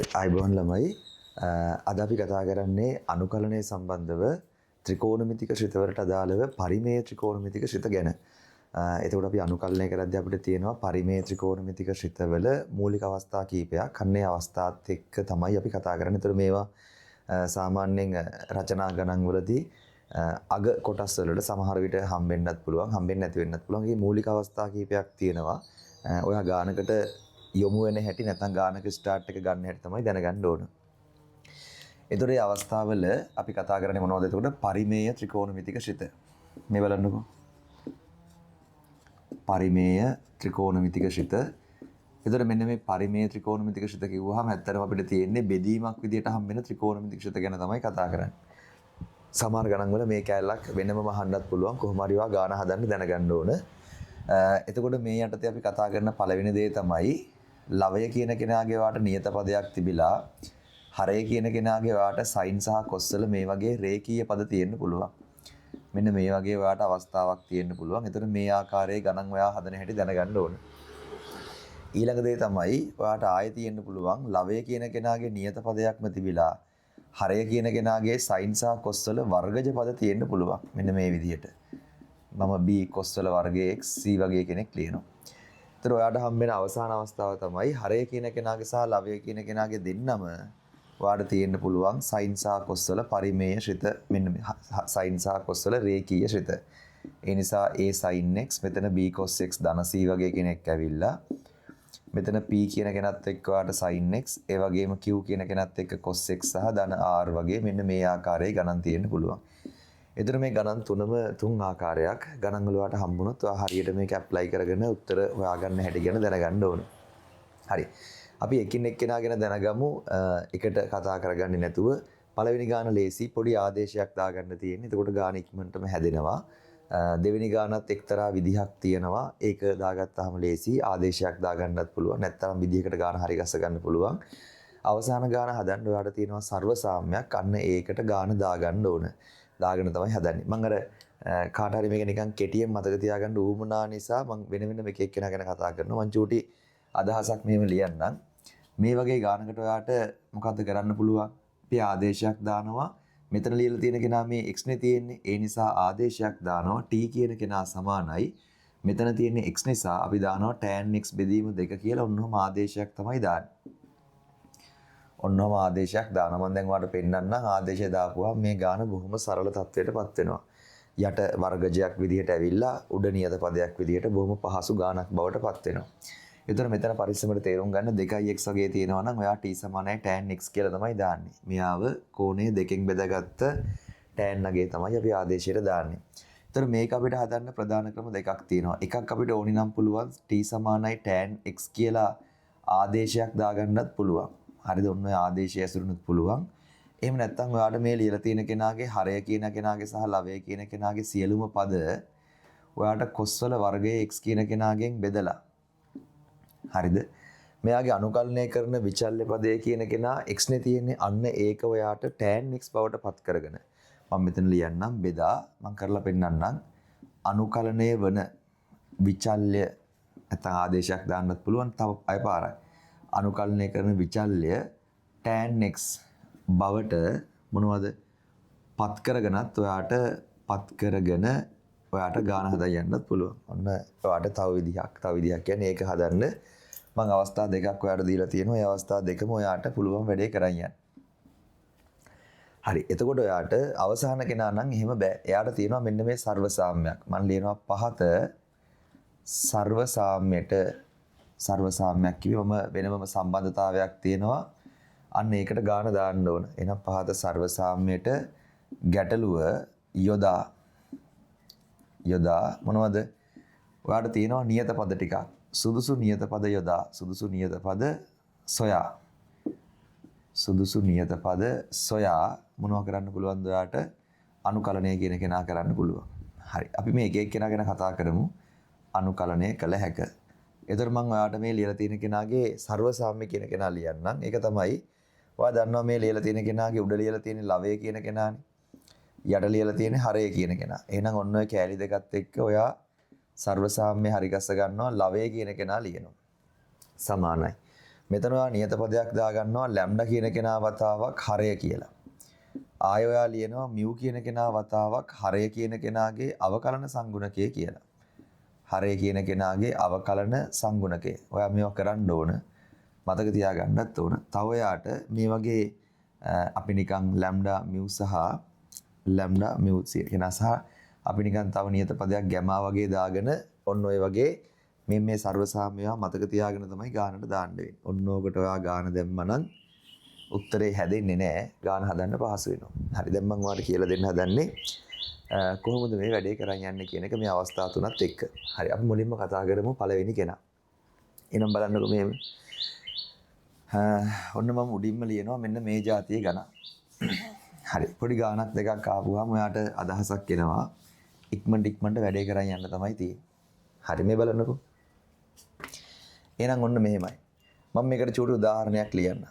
අයිබෝන් ළමයි අද අපි කතා කරන්නේ අනුකලනය සම්බන්ධව ත්‍රිකෝණමිතික ශ්‍රිතවලට අදාළව පරිමේය ත්‍රිකෝණමිතික ශ්‍රිත ගැන. එතකොට අපි අනුකලනය කරද්දී අපිට තියෙනවා පරිමේය ත්‍රිකෝණමිතික ශ්‍රිතවල මූලික අවස්ථා කීපයක්. අන්නේ අවස්ථාත් එක්ක තමයි අපි කතා කරන්නේ. ඒතර මේවා සාමාන්‍යයෙන් රචනා ගණන් වලදී අග කොටස් වලට සමහර විට හම්බෙන්නත් පුළුවන්, හම්බෙන්නේ නැති වෙන්නත් පුළුවන්. මේ මූලික අවස්ථා කීපයක් තියෙනවා. ඔයා ගානකට යොමු වෙන හැටි නැත්නම් ගානක ස්ටාර්ට් එක ගන්න හැටි තමයි දැනගන්න ඕන. ඒතර මේ අවස්ථාවල අපි කතා කරන්නේ මොනවද? එතකොට පරිමේය ත්‍රිකෝණමිතික ශ්‍රිත. මේ බලන්නකෝ. පරිමේය ත්‍රිකෝණමිතික ශ්‍රිත. ඒතර මෙන්න මේ පරිමේය ත්‍රිකෝණමිතික ශ්‍රිත කිව්වහම ඇත්තටම අපිට තියෙන්නේ බෙදීමක් විදියට හම්බෙන ත්‍රිකෝණමිතික ශ්‍රිත ගැන තමයි කතා කරන්නේ. සමහර ගණන් වල මේ කැලලක් වෙනම අහන්නත් පුළුවන්. කොහොම හරි වා ගාන හදන්න දැනගන්න ඕන. එතකොට මේ යටතේ අපි කතා කරන පළවෙනි දේ තමයි ලවය කියන කෙනාගේ වාට නියත පදයක් තිබිලා හරය කියන කෙනාගේ වාට සයින් සහ කොස් වල මේ වගේ රේඛීය පද තියෙන්න පුළුවන්. මෙන්න මේ වගේ වාට අවස්ථාවක් තියෙන්න පුළුවන්. එතකොට මේ ආකාරයේ ගණන් ඔයා හදන හැටි දැනගන්න ඕන. ඊළඟ දේ තමයි ඔයාට ආයෙ තියෙන්න පුළුවන් ලවය කියන කෙනාගේ නියත පදයක්ම තිබිලා හරය කියන කෙනාගේ සයින් සහ කොස් වල වර්ගජ පද තියෙන්න පුළුවන්. මෙන්න මේ විදිහට. මම b cos වල වර්ගයේ x c වගේ කෙනෙක් ලියනවා. ඒතර ඔයාට හම්බෙන අවසාන අවස්ථාව තමයි හරය කියන කෙනාගේ සහ ලවය කියන කෙනාගේ දෙන්නම ඔයාට තියෙන්න පුළුවන් sin සහ cos වල පරිමේය ශ්‍රිත. මෙන්න sin සහ cos වල රේඛීය ශ්‍රිත. ඒ නිසා a sin x මෙතන b cos x ධන c වගේ කෙනෙක් ඇවිල්ලා මෙතන p කියන කෙනත් එක්ක ඔයාට sin x ඒ වගේම q කියන කෙනත් එක්ක cos x සහ ධන r වගේ මෙන්න මේ ආකාරයේ ගණන් තියෙන්න පුළුවන්. එතන මේ ගණන් තුන් ආකාරයක් ගණන් වල වාට හම්බුනොත් ඔයා හරියට මේක ඇප්ලයි කරගෙන උත්තර හොයාගන්න හැටි ගැන දැනගන්න ඕන. හරි. අපි එකින් එක්කෙනා ගැන දැනගමු. එකට කතා කරගන්නේ නැතුව පළවෙනි ගාන ලේසි පොඩි ආදේශයක් දාගන්න තියෙන්නේ. එතකොට ගාන ඉක්මනටම හැදෙනවා. දෙවෙනි ගානත් එක්තරා විදිහක් තියෙනවා. ඒක දාගත්තාම ලේසි ආදේශයක් දාගන්නත් පුළුවන්. නැත්නම් විදිහකට ගාන හරි ගස්ස ගන්න පුළුවන්. අවසාන ගාන හදන්න ඔයාට තියෙනවා සර්ව සාම්‍යයක්. අන්න ඒකට ගාන දාගන්න ඕන. දාගෙන තමයි හදන්නේ. මම අර කාට හරි මේක නිකන් කෙටියෙන් මතක තියාගන්න ඌමනා නිසා මම වෙන වෙනම එක එක්කෙනා ගැන කතා කරනවා. මං චූටි අදහසක් මෙහෙම ලියන්නම්. මේ වගේ ගානකට ඔයාට මොකද්ද කරන්න පුළුවන්? අපි ආදේශයක් දානවා. මෙතන ලියලා තියෙන කෙනා මේ x නේ තියෙන්නේ. ඒ නිසා ආදේශයක් දානවා t කියන කෙනා සමානයි. මෙතන තියෙන්නේ x නිසා අපි දානවා tan x බෙදීම 2 කියලා ඔන්නෝම ආදේශයක් තමයි දාන්නේ. ඔන්නෝම ආදේශයක් දානවා. මම දැන් ඔයාලට පෙන්නන්නම් ආදේශය දාපුවා මේ ගාන බොහොම සරල තත්වයකටපත් වෙනවා. යට වර්ගජයක් විදිහට ඇවිල්ලා උඩ නියත පදයක් විදිහට බොහොම පහසු ගානක් බවටපත් වෙනවා. ඒතර මෙතන පරිස්සමට තේරුම් ගන්න 2x වගේ තියෙනවා නම් ඔයා t සමානයි tan x කියලා තමයි දාන්නේ. මෙයාව කෝණය දෙකෙන් බෙදාගත්ත tan නගේ තමයි අපි ආදේශයට දාන්නේ. ඒතර මේක අපිට හදන්න ප්‍රධාන ක්‍රම දෙකක් තියෙනවා. එකක් අපිට ඕනි නම් පුළුවන් t සමානයි tan x කියලා ආදේශයක් දාගන්නත් පුළුවන්. හරිද? ඔන්න ඔය ආදේශය ඇසුරුනුත් පුළුවන්. එහෙම නැත්නම් ඔයාට මේ ලියලා තියෙන කෙනාගේ හරය කියන කෙනාගේ සහ ලවය කියන කෙනාගේ සියලුම පද ඔයාට cos වල වර්ගයේ x කියන කෙනාගෙන් බෙදලා හරිද? මෙයාගේ අනුකලනය කරන විචල්්‍ය පදයේ කියන කෙනා x නේ තියෙන්නේ. අන්න ඒක ඔයාට tan x බවට පත් කරගෙන මම මෙතන ලියන්නම් බෙදා මම කරලා පෙන්නන්නම්. අනුකලනය වන විචල්්‍ය නැත්නම් ආදේශයක් දාන්නත් පුළුවන්. තව අය පාරයි. අනුකලනය කරන විචල්්‍ය tan x බවට මොනවද පත් කරගෙනත් ඔයාට පත් කරගෙන ඔයාට ගාන හදා යන්නත් පුළුවන්. ඔන්න ඔයාට තව විදිහක් කියන්නේ ඒක හදන්න මම අවස්ථා දෙකක් ඔයාට දීලා තියෙනවා. ඒ අවස්ථා දෙකම ඔයාට පුළුවන් වැඩේ කරන් යන්න. හරි. එතකොට ඔයාට අවසාන කෙනා නම් එහෙම බෑ. එයාට තියෙනවා මෙන්න මේ සර්ව සාම්‍යයක්. මම ලියනවා පහත සර්ව සාම්‍යයට සර්ව සාම්‍යයක් කිව්වම වෙනම සම්බන්ධතාවයක් තියෙනවා. අන්න ඒකට ගාන දාන්න ඕන. එහෙනම් පහත සර්ව සාම්‍යයට ගැටලුව යොදා මොනවද? ඔයාට තියෙනවා නියත පද ටිකක්. සුදුසු නියත පද යොදා සුදුසු නියත පද සොයා මොනවා කරන්න පුළුවන්ද ඔයාට? අනුකලනය කියන කෙනා කරන්න පුළුවන්. හරි. අපි මේ එක එක්කෙනා ගැන කතා කරමු. අනුකලනය කළ හැක. ඒතර මම ඔයාට මේ ලියලා තියෙන කෙනාගේ සර්ව සාම්‍ය කියන කෙනා ලියන්නම්. ඒක තමයි ඔයා දන්නවා මේ ලියලා තියෙන කෙනාගේ උඩ ලියලා තියෙන ලවය කියන කෙනානේ. යට ලියලා තියෙන හරය කියන කෙනා. එහෙනම් ඔන්න ඔය කෑලි දෙකත් එක්ක ඔයා සර්ව සාම්‍ය හරි ගස්ස ගන්නවා ලවය කියන කෙනා ලියනවා. සමානයි. මෙතන ඔයා නියත පදයක් දාගන්නවා ලැම්ඩා කියන කෙනා වතාවක් හරය කියලා. ආය ඔයා ලියනවා මියු කියන කෙනා වතාවක් හරය කියන කෙනාගේ අවකලන සංගුණකය කියලා. හරය කියන කෙනාගේ අවකලන සංගුණකය. ඔයා මේවා කරන්න ඕන. මතක තියාගන්නත් ඕන. තව ඔයාට මේ වගේ අපි නිකන් ලැම්ඩා මියු සහ ලැම්ඩා මියු කෙනා සහ අපි නිකන් තව නියත පදයක් ගැමා වගේ දාගෙන ඔන්න ඔය වගේ මේ සර්ව සාම්‍යවා මතක තියාගෙන තමයි ගානට දාන්න වෙන්නේ. ඔන්න ඕකට ඔයා ගාන දැම්මනම් උත්තරේ හැදෙන්නේ නැහැ. ගාන හදන්න පහසු වෙනවා. හරි දැන් මම ඔයාලට කියලා දෙන්න හදන්නේ කොහොමද මේ වැඩේ කරන් යන්නේ කියන එක මේ අවස්ථා තුනත් එක්ක. හරි අපි මුලින්ම කතා කරමු පළවෙනි කෙනා. එනම් බලන්නකො මෙහෙම. ඔන්න මම උඩින්ම ලියනවා මෙන්න මේ જાතියේ ගණන්. හරි පොඩි ගානක් දෙකක් ආපුවාම ඔයාට අදහසක් එනවා. ඉක්මනට වැඩේ කරන් යන්න තමයි තියෙන්නේ. හරි මේ බලන්නකො. එහෙනම් ඔන්න මෙහෙමයි. මම මේකට චූටි උදාහරණයක් ලියන්න.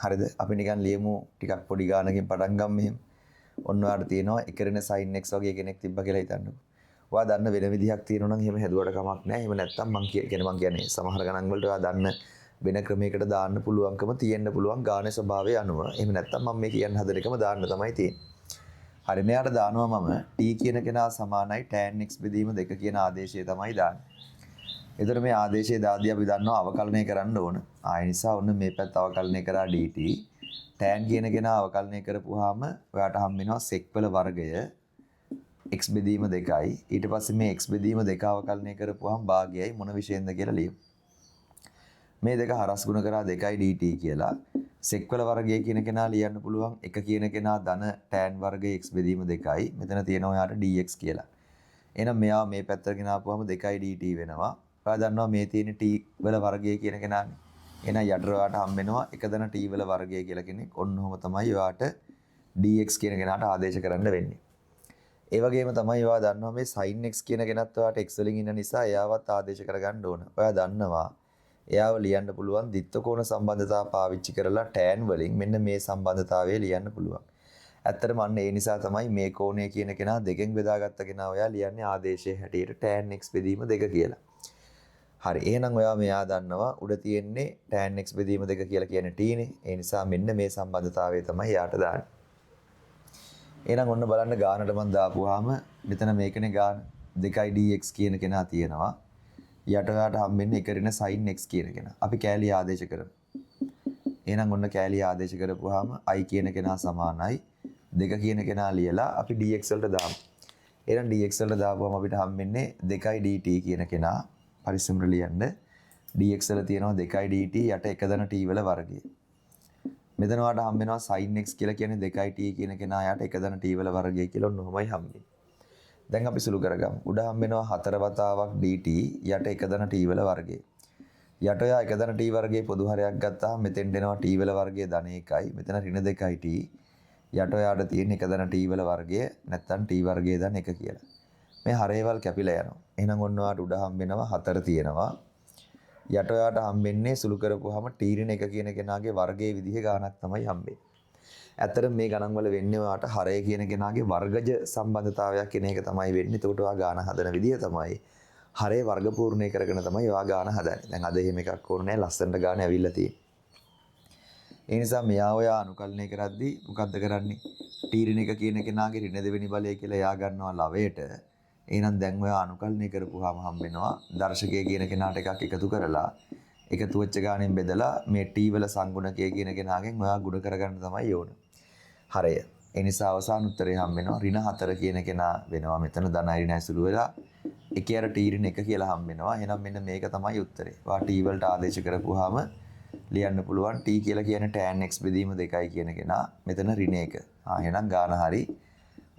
හරිද? අපි නිකන් ලියමු ටිකක් පොඩි ගානකින් පටන් ගමු මෙහෙම. ඔන්න ඔයාලට තියෙනවා එකරෙන sin x වගේ කෙනෙක් තිබ්බා කියලා හිතන්නකො. ඔයා දන්න වෙන විදිහක් තියෙනවා නම් එහෙම හැදුවට කමක් නැහැ. එහෙම නැත්නම් මං කියන්නේ සමහර ගණන් වලට ඔයා දන්න වෙන ක්‍රමයකට දාන්න පුළුවන්කම තියෙන්න පුළුවන් ගානේ ස්වභාවය අනුව. එහෙම නැත්නම් මම මේ කියන්න හදන එකම දාන්න තමයි තියෙන්නේ. හරි මෙයාට දානවා මම t කියන කෙනා සමානයි tan x බෙදීම 2 කියන ආදේශය තමයි දාන්නේ. එතකොට මේ ආදේශයේ දාදී අපි දන්නවා අවකලනය කරන්න ඕන. ආය නිසා ඔන්න මේ පැත්ත අවකලනය කරා dt. tan කියන කෙනා අවකලනය කරපුවාම ඔයාට හම් වෙනවා sec වල වර්ගය x බෙදීම 2යි. ඊට පස්සේ මේ x බෙදීම 2 අවකලනය කරපුවාම භාගයයි මොන විශේෂයෙන්ද කියලා ලියමු. මේ දෙක හරස් ගුණ කරා 2යි dt කියලා. sec වල වර්ගය කියන කෙනා ලියන්න පුළුවන් 1 කියන කෙනා ධන tan වර්ගය x බෙදීම 2යි. මෙතන තියෙනවා ඔයාට dx කියලා. එහෙනම් මෙයා මේ පැත්තට ගෙනාවුවාම 2යි dt වෙනවා. ඔයා දන්නවා මේ තියෙන t වල වර්ගය කියන කෙනානේ. එහෙනම් යටට ඔයාට හම් වෙනවා එක දන t වල වර්ගය කියලා කෙනෙක්. ඔන්න ඔහම තමයි ඔයාට dx කියන කෙනාට ආදේශ කරන්න වෙන්නේ. ඒ වගේම තමයි ඔයා දන්නවා මේ sin x කියන කෙනත් ඔයාට x වලින් ඉන්න නිසා එයාවත් ආදේශ කරගන්න ඕන. ඔයා දන්නවා එයාව ලියන්න පුළුවන් ද්විත්ව කෝණ සම්බන්ධතාව පාවිච්චි කරලා tan වලින් මෙන්න මේ සම්බන්ධතාවය ලියන්න පුළුවන්. ඇත්තටම අන්න ඒ නිසා තමයි මේ කෝණය කියන කෙනා දෙකෙන් බෙදාගත්ත කෙනා ඔයා ලියන්නේ ආදේශයේ හැටියට tan x බෙදීම 2 කියලා. හරි එහෙනම් ඔයා මෙයා දන්නවා උඩ තියෙන්නේ tan x බෙදීම 2 කියලා කියන්නේ t නේ. ඒ නිසා මෙන්න මේ සම්බන්ධතාවය තමයි යාට දාන්නේ. එහෙනම් ඔන්න බලන්න ගානට මම දාපුවාම මෙතන මේකනේ ගාන 2යි dx කියන කෙනා තියෙනවා. යට ඔයාට හම්බෙන්නේ එකරින sin x කියන කෙනා. අපි කෑලි ආදේශ කරමු. එහෙනම් ඔන්න කෑලි ආදේශ කරපුවාම i කියන කෙනා සමානයි 2 කියන කෙනා ලියලා අපි dx වලට දාමු. එහෙනම් dx වලට දාපුවම අපිට හම්බෙන්නේ 2යි dt කියන කෙනා. පරිස්සමට ලියන්න. dx වල තියෙනවා 2යි dt යට එක දන t වල වර්ගය. මෙතන ඔයාට හම්බ වෙනවා sin x කියලා කියන්නේ 2යි t කියන කෙනා යට එක දන t වල වර්ගය කියලා ඔන්න ඔහමයි හම්බෙන්නේ. දැන් අපි සුළු කරගමු. උඩ හම්බ වෙනවා 4 වතාවක් dt යට එක දන t වල වර්ගය. යට ඔයා එක දන t වර්ගයේ පොදු හරයක් ගත්තාම මෙතෙන් දෙනවා t වල වර්ගය ධන 1යි. මෙතන ඍණ 2යි t. යට ඔයාට තියෙන එක දන t වල වර්ගය නැත්තම් t වර්ගය ධන 1 කියලා. මේ හරේවල් කැපිලා යනවා. එහෙනම් ඔන්න ඔයාට උඩ හම්බ වෙනවා 4 තියෙනවා. යට ඔයාට හම්බෙන්නේ සුළු කරපුවාම t ඍණ 1 කියන කෙනාගේ වර්ගයේ විදිහේ ගාණක් තමයි හම්බෙන්නේ. ඇත්තට මේ ගණන් වල වෙන්නේ ඔයාට හරය කියන කෙනාගේ වර්ගජ සම්බන්ධතාවයක් කියන එක තමයි වෙන්නේ. ඒකට ඔයා ගාණ හදන විදිය තමයි හරය වර්ග පූර්ණේ කරගෙන තමයි ඔයා ගාණ හදන්නේ. දැන් අද එහෙම එකක් ඕනේ නැහැ. ලස්සනට ගාණ ඇවිල්ලා තියෙන්නේ. ඒ නිසා මෙයා ඔයා අනුකලනය කරද්දී මොකද්ද කරන්නේ? t ඍණ 1 කියන කෙනාගේ ඍණ දෙවෙනි බලය කියලා එයා ගන්නවා ලවයට. එහෙනම් දැන් ඔයා අනුකලනය කරපුවාම හම්බ වෙනවා දර්ශකය කියන කෙනාට එකක් එකතු කරලා එකතු වෙච්ච ගාණෙන් බෙදලා මේ t වල සංගුණකය කියන කෙනාගෙන් ඔයා ගුණ කරගන්න තමයි ඕන. හරය. ඒ නිසා අවසාන උත්තරේ හම්බ වෙනවා ඍණ 4 කියන කෙනා වෙනවා මෙතන ධනයි ඍණයි සුළු වෙලා එකේ අර t ඍණ 1 කියලා හම්බ වෙනවා. එහෙනම් මෙන්න මේක තමයි උත්තරේ. ඔයා t වලට ආදේශ කරපුවාම ලියන්න පුළුවන් t කියලා කියන්නේ tan x බෙදීම 2යි කියන කෙනා මෙතන ඍණ 1. එහෙනම් ගාන හරි.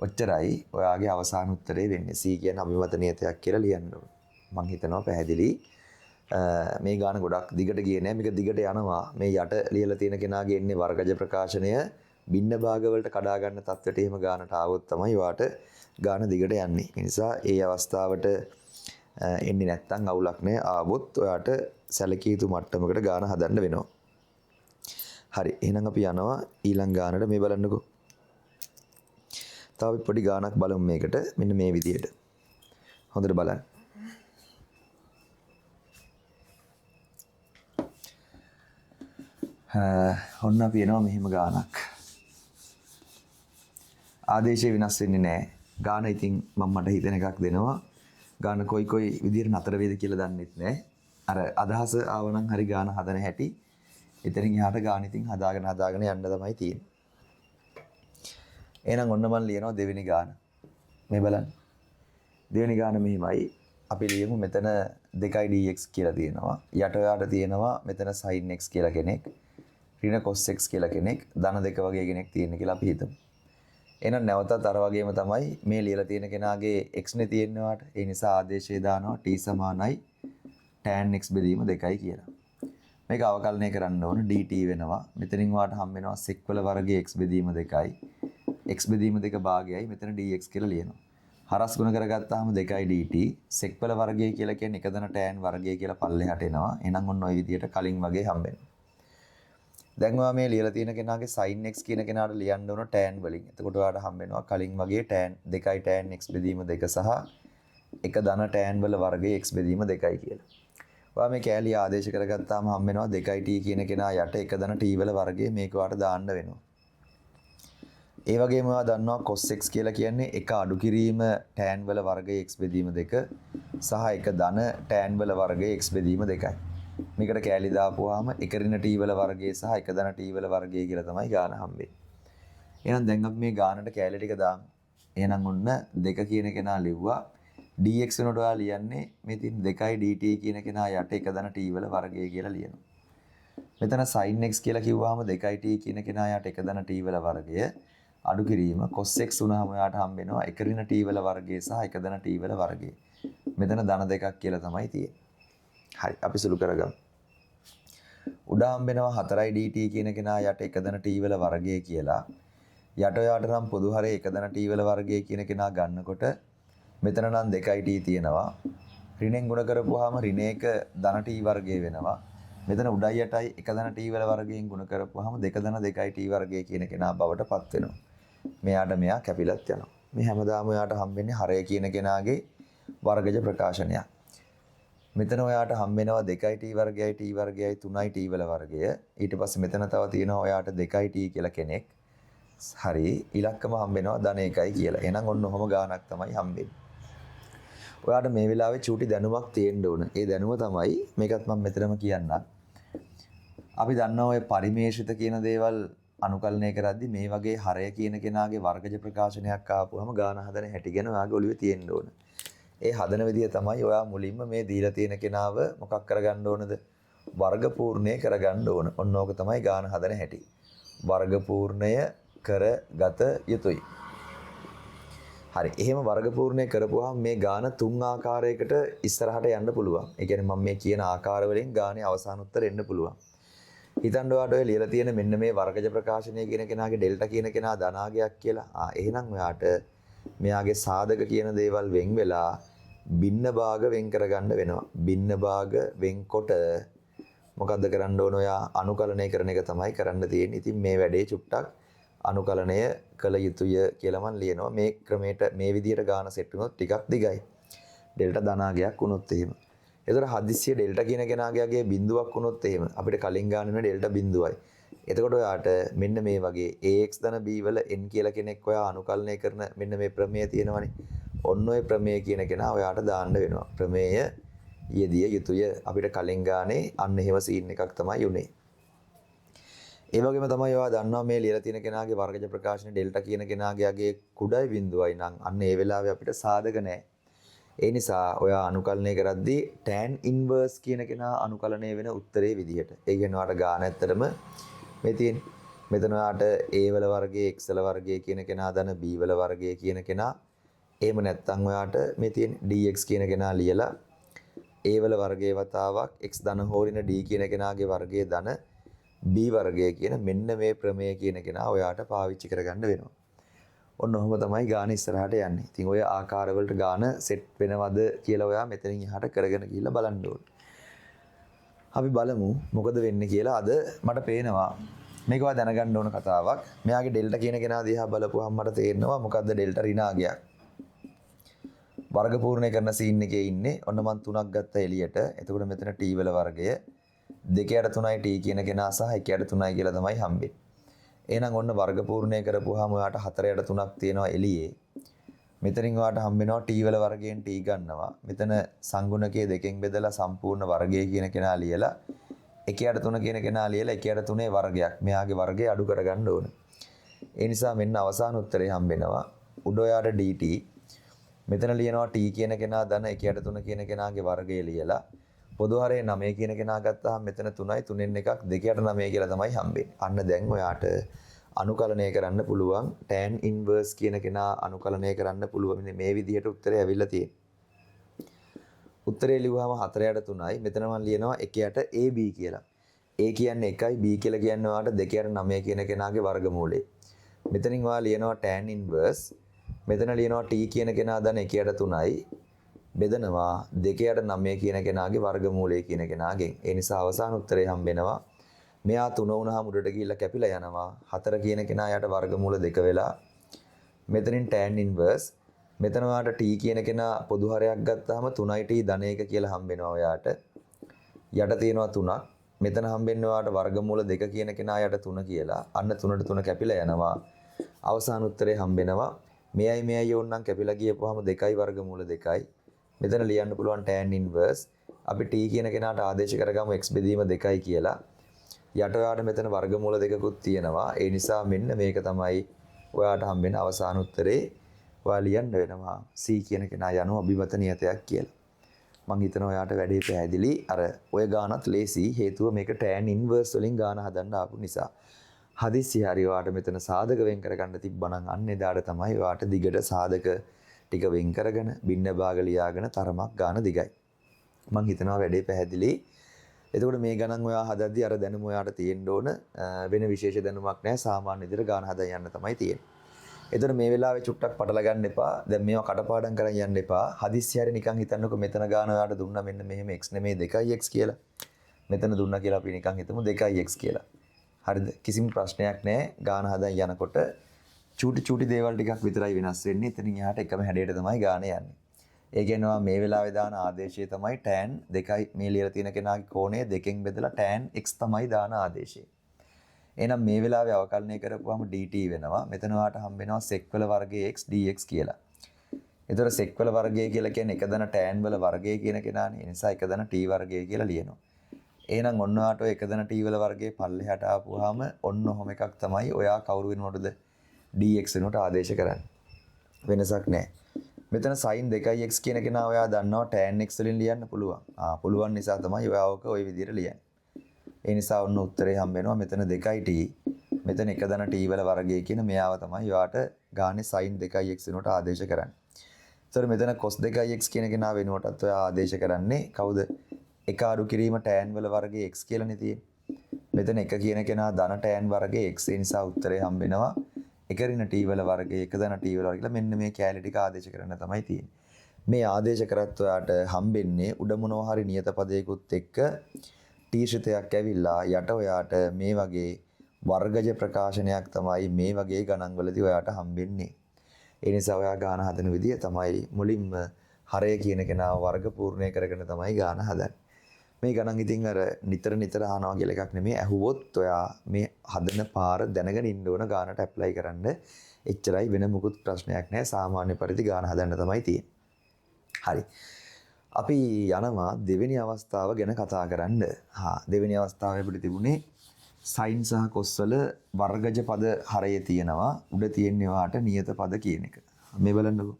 ඔච්චරයි ඔයාගේ අවසාන උත්තරේ වෙන්නේ. C කියන්නේ අභිමත නියතයක් කියලා ලියන්න ඕන. මම හිතනවා පැහැදිලි. මේ ගාන ගොඩක් දිගට ගියේ නෑ. මේක දිගට යනවා. මේ යට ලියලා තියෙන කෙනාගේ එන්නේ වර්ගජ ප්‍රකාශනය භින්න භාග වලට කඩා ගන්න තත්ත්වයට එහෙම ගානට ආවොත් තමයි ඔයාට ගාන දිගට යන්නේ. ඒ නිසා ඒ අවස්ථාවට එන්නේ නැත්තම් අවුලක් නෑ. ආවොත් ඔයාට සැලකිය යුතු මට්ටමකට ගාන හදන්න වෙනවා. හරි. එහෙනම් අපි යනවා ඊළඟ ගානට. මේ බලන්නකෝ. තව පොඩි ගානක් බලමු මේකට. මෙන්න මේ විදියට. හොඳට බලන්න. ඔන්න අපි එනවා මෙහෙම ගානක්. ආදේශය වෙනස් වෙන්නේ නැහැ. ගාන ඉතින් මම මට හිතෙන එකක් දෙනවා. ගාන කොයි විදිහට නතර වේද කියලා දන්නෙත් නැහැ. අර අදහස ආවනම් හරි ගාන හදන හැටි. එතනින් එහාට ගාන ඉතින් හදාගෙන යන්න තමයි තියෙන්නේ. එහෙනම් ඔන්න මම ලියනවා දෙවෙනි ගාන. මේ බලන්න. දෙවෙනි ගාන මෙහිමයි. අපි ලියමු මෙතන 2dx කියලා තියෙනවා. යට යට තියෙනවා මෙතන sin x කියලා කෙනෙක්. ඍණ cos x කියලා කෙනෙක්. ධන දෙක වගේ කෙනෙක් තියෙන කියලා අපි හිතමු. එහෙනම් නැවතත් අර වගේම තමයි මේ ලියලා තියෙන කෙනාගේ x නේ තියෙනවාට. ඒ නිසා ආදේශය දානවා t සමානයි tan x බෙදීම 2යි කියලා. මේක අවකලනය කරන්න ඕන dt වෙනවා. මෙතනින් වාට හම් වෙනවා sec වල වර්ගයේ x බෙදීම 2යි. x බෙදීම 2 භාගයයි මෙතන dx කියලා ලියනවා. හරස් ගුණ කරගත්තාම 2යි dt sec වල වර්ගය කියලා කියන්නේ එක දන tan වර්ගය කියලා පල්ලෙහාට එනවා. එහෙනම් ඔන්න ওই විදිහට කලින් වගේ හම්බ වෙනවා. දැන් ඔයා මේ ලියලා තියෙන කෙනාගේ sin x කියන කෙනාට ලියන්න ඕන tan වලින්. එතකොට ඔයාට හම්බ වෙනවා කලින් වගේ tan 2යි tan x බෙදීම 2 සහ එක ධන tan වල වර්ගයේ x බෙදීම 2යි කියලා. ඔයා මේ කෑලි ආදේශ කරගත්තාම හම්බ වෙනවා 2යි t කියන කෙනා යට එක ධන t වල වර්ගයේ මේක ඔයාට දාන්න වෙනවා. ඒ වගේම ඔයා දන්නවා cos x කියලා කියන්නේ එක අඩු කිරීම tan වල වර්ගයේ x බෙදීම 2 සහ එක ධන tan වල වර්ගයේ x බෙදීම 2යි. මේකට කෑලි දාපුවාම එක ඍණ t වල වර්ගය සහ එක ධන t වල වර්ගය කියලා තමයි ගාන හම්බෙන්නේ. එහෙනම් දැන් අපි මේ ගානට කෑලි ටික දාමු. එහෙනම් ඔන්න 2 කියන කෙනා ලිව්වා. dx වෙනකොට ඔයා ලියන්නේ මේ තියෙන 2යි dt කියන කෙනා යට එක ධන t වල වර්ගය කියලා ලියනවා. මෙතන sin x කියලා කිව්වහම 2යි t කියන කෙනා යට එක ධන t වල වර්ගය අඩු කිරීම cos x වුණාම ඔයාට හම්බ වෙනවා එක ඍණ t වල වර්ගය සහ එක ධන t වල වර්ගය. මෙතන ධන දෙකක් කියලා තමයි තියෙන්නේ. හරි අපි සුළු කරගමු. උඩ හම්බ වෙනවා 4යි dt කියන කෙනා යට එක ධන t වල වර්ගය කියලා. යට යට නම් පොදු හරේ එක ධන t වල වර්ගය කියන කෙනා ගන්නකොට මෙතන නම් 2යි t තියෙනවා. ඍණෙන් ගුණ කරපුවාම ඍණ එක ධන t වර්ගය වෙනවා. මෙතන උඩයි යටයි එක ධන t වල වර්ගයෙන් ගුණ කරපුවාම 2 ධන 2යි t වර්ගය කියන කෙනා බවට පත් වෙනවා. මෙයාට මෙයා කැපිලත් යනවා. මේ හැමදාම ඔයාට හම්බෙන්නේ හරය කියන කෙනාගේ වර්ගජ ප්‍රකාශනයක්. මෙතන ඔයාට හම්බ වෙනවා 2යි t වර්ගයයි t වර්ගයයි 3යි t වල වර්ගය. ඊට පස්සේ මෙතන තව තියෙනවා ඔයාට 2යි t කියලා කෙනෙක්. හරි ඉලක්කම හම්බ වෙනවා ධන 1යි කියලා. එහෙනම් ඔන්න ඔහොම ගානක් තමයි හම්බෙන්නේ. ඔයාට මේ වෙලාවේ චූටි දැනුමක් තියෙන්න ඕන. ඒ දැනුම තමයි මේකත් මම මෙතනම කියන්නම්. අපි දන්නවා ඔය පරිමේෂිත කියන දේවල් අනුකලනය කරද්දි මේ වගේ හරය කියන කෙනාගේ වර්ගජ ප්‍රකාශනයක් ආපුවම ගාන හදන හැටි ගැන ඔයාගේ ඔළුවේ තියෙන්න ඕන. ඒ හදන විදිය තමයි ඔයා මුලින්ම මේ දීලා තියෙන කෙනාව මොකක් කරගන්න ඕනද? වර්ග පූර්ණය කරගන්න ඕන. ඔන්න ඕක තමයි ගාන හදන හැටි. වර්ග පූර්ණය කරගත යුතුයි. හරි. එහෙම වර්ග පූර්ණය කරපුවාම මේ ගාන තුන් ආකාරයකට ඉස්සරහට යන්න පුළුවන්. ඒ කියන්නේ මම මේ කියන ආකාර වලින් ගානේ අවසාන උත්තර එන්න පුළුවන්. හිතන්න ඔයාට ඔය ලියලා තියෙන මෙන්න මේ වර්ගජ ප්‍රකාශනය කියන කෙනාගේ ඩෙල්ටා කියන කෙනා ධනාගයක් කියලා. එහෙනම් ඔයාට මෙයාගේ සාධක කියන දේවල් වෙන් වෙලා භින්න භාග වෙන් කරගන්න වෙනවා. භින්න භාග වෙන්කොට මොකද්ද කරන්න ඕන? ඔයා අනුකලනය කරන එක තමයි කරන්න තියෙන්නේ. ඉතින් මේ වැඩේ චුට්ටක් අනුකලනය කළ යුතුය කියලා මම ලියනවා. මේ ක්‍රමයට මේ විදිහට ගාන සෙට් වුණොත් ටිකක් දිගයි. ඩෙල්ටා ධනාගයක් වුණොත් එහෙම. එතකොට හදිස්සිය ඩෙල්ටා කියන කෙනාගේ බිඳුවක් වුණොත් එහෙම අපිට කලින් ගන්න වෙන ඩෙල්ටා බිඳුවයි. එතකොට ඔයාට මෙන්න මේ වගේ ax ධන b වල n කියලා කෙනෙක් ඔයා අනුකලනය කරන මෙන්න මේ ප්‍රමේය තියෙනවනේ. ඔන්න ඔය ප්‍රමේය කියන කෙනා ඔයාට දාන්න වෙනවා. ප්‍රමේය යෙදිය යුතුය. අපිට කලින් ගානේ අන්න එහෙම සීන් එකක් තමයි උනේ. ඒ වගේම තමයි ඔයා දන්නවා මේ ලියලා තියෙන කෙනාගේ වර්ගජ ප්‍රකාශන ඩෙල්ටා කියන කෙනාගේ කුඩයි බිඳුවයි නම් අන්න ඒ වෙලාවේ අපිට සාධක නැහැ. ඒ නිසා ඔයා අනුකලනය කරද්දී tan inverse කියන කෙනා අනුකලනය වෙන උත්තරේ විදිහට. ඒ කියන්නේ ඔයාට ගාන ඇත්තටම මේ තියෙන. මෙතන ඔයාට a වල වර්ගයේ x වල වර්ගයේ කියන කෙනා දන b වල වර්ගයේ කියන කෙනා. එහෙම නැත්නම් ඔයාට මේ තියෙන dx කියන කෙනා ලියලා a වල වර්ගයේ වතාවක් x ධන හෝරින d කියන කෙනාගේ වර්ගයේ ධන b වර්ගය කියන මෙන්න මේ ප්‍රමේය කියන කෙනා ඔයාට පාවිච්චි කරගන්න වෙනවා. ඔන්න ඔහොම තමයි ගාන ඉස්සරහට යන්නේ. ඉතින් ඔය ආකාරවලට ගාන සෙට් වෙනවද කියලා ඔයා මෙතනින් එහාට කරගෙන ගිහිල්ලා බලන්න ඕනේ. අපි බලමු මොකද වෙන්නේ කියලා. අද මට පේනවා මේක ඔයා දැනගන්න ඕන කතාවක්. මෙයාගේ ඩෙල්ටා කියන කෙනා දිහා බලපුවහම මට තේරෙනවා මොකද්ද ඩෙල්ටා ඍණාගයක්. වර්ග පූර්ණය කරන සීන් එකේ ඉන්නේ. ඔන්න මම 3ක් ගත්තා එළියට. එතකොට මෙතන t වල වර්ගය 2ට 3යි t කියන කෙනා සහ 1ට 3යි කියලා තමයි හම්බෙන්නේ. එහෙනම් ඔන්න වර්ග පූර්ණය කරපුවාම ඔයාට 4ට 3ක් තියෙනවා එළියේ. මෙතනින් ඔයාට හම්බ වෙනවා t වල වර්ගයෙන් t ගන්නවා. මෙතන සංගුණකයේ දෙකෙන් බෙදලා සම්පූර්ණ වර්ගය කියන කෙනා ලියලා 1ට 3 කියන කෙනා ලියලා 1ට 3 වර්ගයක්. මෙයාගේ වර්ගය අඩු කරගන්න ඕන. ඒ නිසා මෙන්න අවසාන උත්තරේ හම්බ වෙනවා. උඩ ඔයාට dt. මෙතන ලියනවා t කියන කෙනා ධන 1ට 3 කියන කෙනාගේ වර්ගය ලියලා පොදු හරේ 9 කියන කෙනා ගත්තාම මෙතන 3යි 3න් එකක් 2ට 9 කියලා තමයි හම්බෙන්නේ. අන්න දැන් ඔයාට අනුකලනය කරන්න පුළුවන් tan inverse කියන කෙනා අනුකලනය කරන්න පුළුවන් මේ විදිහට උත්තරේ ඇවිල්ලා තියෙන්නේ. උත්තරේ ලිව්වම 4ට 3යි මෙතන මම ලියනවා 1ට ab කියලා. a කියන්නේ 1යි b කියලා කියන්නේ ඔයාට 2ට 9 කියන කෙනාගේ වර්ගමූලය. මෙතනින් ඔයා ලියනවා tan inverse මෙතන ලියනවා t කියන කෙනා දන 1ට 3යි බෙදනවා 2ට 9 කියන කෙනාගේ වර්ගමූලය කියන කෙනාගෙන්. ඒ නිසා අවසාන උත්තරේ හම්බෙනවා මෙයා 3 වුණාම උඩට ගිහිල්ලා කැපිලා යනවා 4 කියන කෙනා යට වර්ගමූල 2 වෙලා මෙතනින් tan inverse මෙතන ඔයාට t කියන කෙනා පොදු හරයක් ගත්තාම 3යි t ධන 1 කියලා හම්බෙනවා ඔයාට යට තියෙනවා 3ක් මෙතන හම්බෙන්නේ ඔයාට වර්ගමූල 2 කියන කෙනා යට 3 කියලා අන්න 3ට 3 කැපිලා යනවා අවසාන උත්තරේ හම්බෙනවා මෙයයි ඕන්නම් කැපිලා ගියපුවාම 2යි වර්ගමූල 2යි මෙතන ලියන්න පුළුවන් tan inverse අපි t කියන කෙනාට ආදේශ කරගමු x බෙදීම 2යි කියලා යට ඔයාට මෙතන වර්ගමූල දෙකකුත් තියෙනවා. ඒ නිසා මෙන්න මේක තමයි ඔයාට හම්බෙන අවසාන උත්තරේ. ඔයා ලියන්න වෙනවා C කියන කෙනා යනවා අභිමත නියතයක් කියලා. මම හිතනවා ඔයාට වැඩේ පැහැදිලි. අර ඔය ගානත් ලේසි. හේතුව මේක tan inverse වලින් ගාන හදන්න ආපු නිසා. හදිස්සි හරි ඔයාට මෙතන සාධක වෙන් කරගන්න තිබ්බනම් අන්න එදාට තමයි ඔයාට දිගට සාධක ටික වෙන් කරගෙන බින්න භාග ලියාගෙන තරමක් ගාන දිගයි. මම හිතනවා වැඩේ පැහැදිලි. එතකොට මේ ගණන් ඔයා හදද්දී අර දැනුම ඔයාට තියෙන්න ඕන වෙන විශේෂ දැනුමක් නැහැ සාමාන්‍ය විදිහට ගාන හදා යන්න තමයි තියෙන්නේ. එතකොට මේ වෙලාවේ චුට්ටක් පටල ගන්න එපා. දැන් මේවා කටපාඩම් කරන් යන්න එපා. හදිස්සි හරි නිකන් හිතන්නකෝ මෙතන ගාන ඔයාට දුන්නා මෙන්න මෙහෙම x නෙමෙයි 2යි x කියලා. මෙතන දුන්නා කියලා අපි නිකන් හිතමු 2යි x කියලා. හරිද? කිසිම ප්‍රශ්නයක් නැහැ. ගාන හදා යනකොට චූටි දේවල් ටිකක් විතරයි වෙනස් වෙන්නේ. එතනින් එහාට එකම හැඩයට තමයි ගාන යන්නේ. ඒ කියනවා මේ වෙලාවේ දාන ආදේශය තමයි tan 2යි මේ ලියලා තියෙන කෙනාගේ කෝණය 2කින් බෙදලා tan x තමයි දාන ආදේශය. එහෙනම් මේ වෙලාවේ අවකලනය කරපුවාම dt වෙනවා. මෙතන ඔයාට හම්බ වෙනවා sec වල වර්ගයේ x dx කියලා. ඒතර sec වල වර්ගය කියලා කියන්නේ එක දන tan වල වර්ගය කියන කෙනානේ. ඒ නිසා එක දන t වර්ගය කියලා ලියනවා. එහෙනම් ඔන්න ඔයාට එක දන t වල වර්ගයේ පල්ලෙහාට ආපුවාම ඔන්න ඔහොම එකක් තමයි ඔයා කවුරු වෙනවටද dx වෙනවට ආදේශ කරන්නේ. වෙනසක් නැහැ. මෙතන sin 2x කියන කෙනා ඔයා දන්නවා tan x වලින් ලියන්න පුළුවන්. පුළුවන් නිසා තමයි ඔයා ඔක ওই විදිහට ලියන්නේ. ඒ නිසා ඔන්න උත්තරේ හම්බ වෙනවා මෙතන 2t. මෙතන එක දන t වල වර්ගය කියන මෙයාව තමයි ඔයාට ගානේ sin 2x වෙනවට ආදේශ කරන්නේ. ඒතර මෙතන cos 2x කියන කෙනා වෙනුවටත් ඔයා ආදේශ කරන්නේ කවුද? එක අඩු කිරීම tan වල වර්ගයේ x කියලානේ තියෙන්නේ. මෙතන එක කියන කෙනා ධන tan වර්ගයේ x. ඒ නිසා උත්තරේ හම්බ වෙනවා එක ඍණ t වල වර්ගය එක දන t වල වර්ගය කියලා මෙන්න මේ කැලේ ටික ආදේශ කරන්න තමයි තියෙන්නේ. මේ ආදේශ කරත් ඔයාට හම්බෙන්නේ උඩ මොනවා හරි නියත පදයකට එක්ක t ශ්‍රිතයක් ඇවිල්ලා යට ඔයාට මේ වගේ වර්ගජ ප්‍රකාශනයක් තමයි මේ වගේ ගණන් වලදී ඔයාට හම්බෙන්නේ. ඒ නිසා ඔයා ගාන හදන විදිය තමයි මුලින්ම හරය කියන කෙනා වර්ග පූර්ණය කරගෙන තමයි ගාන හදන්නේ. මේ ගණන් ඉතින් අර නිතර අහනවා කියලා එකක් නෙමෙයි. ඇහුවොත් ඔයා මේ හදන පාර දැනගෙන ඉන්න ඕන ගානට ඇප්ලයි කරන්න. එච්චරයි වෙන මොකුත් ප්‍රශ්නයක් නැහැ. සාමාන්‍ය පරිදි ගාන හදන්න තමයි තියෙන්නේ. හරි. අපි යනවා දෙවෙනි අවස්ථාව ගැන කතා කරන්න. දෙවෙනි අවස්ථාවේ අපිට තිබුණේ sin සහ cos වල වර්ගජ පද හරය තියෙනවා. උඩ තියෙන්නේ වාට නියත පද කියන එක. මේ බලන්නකෝ.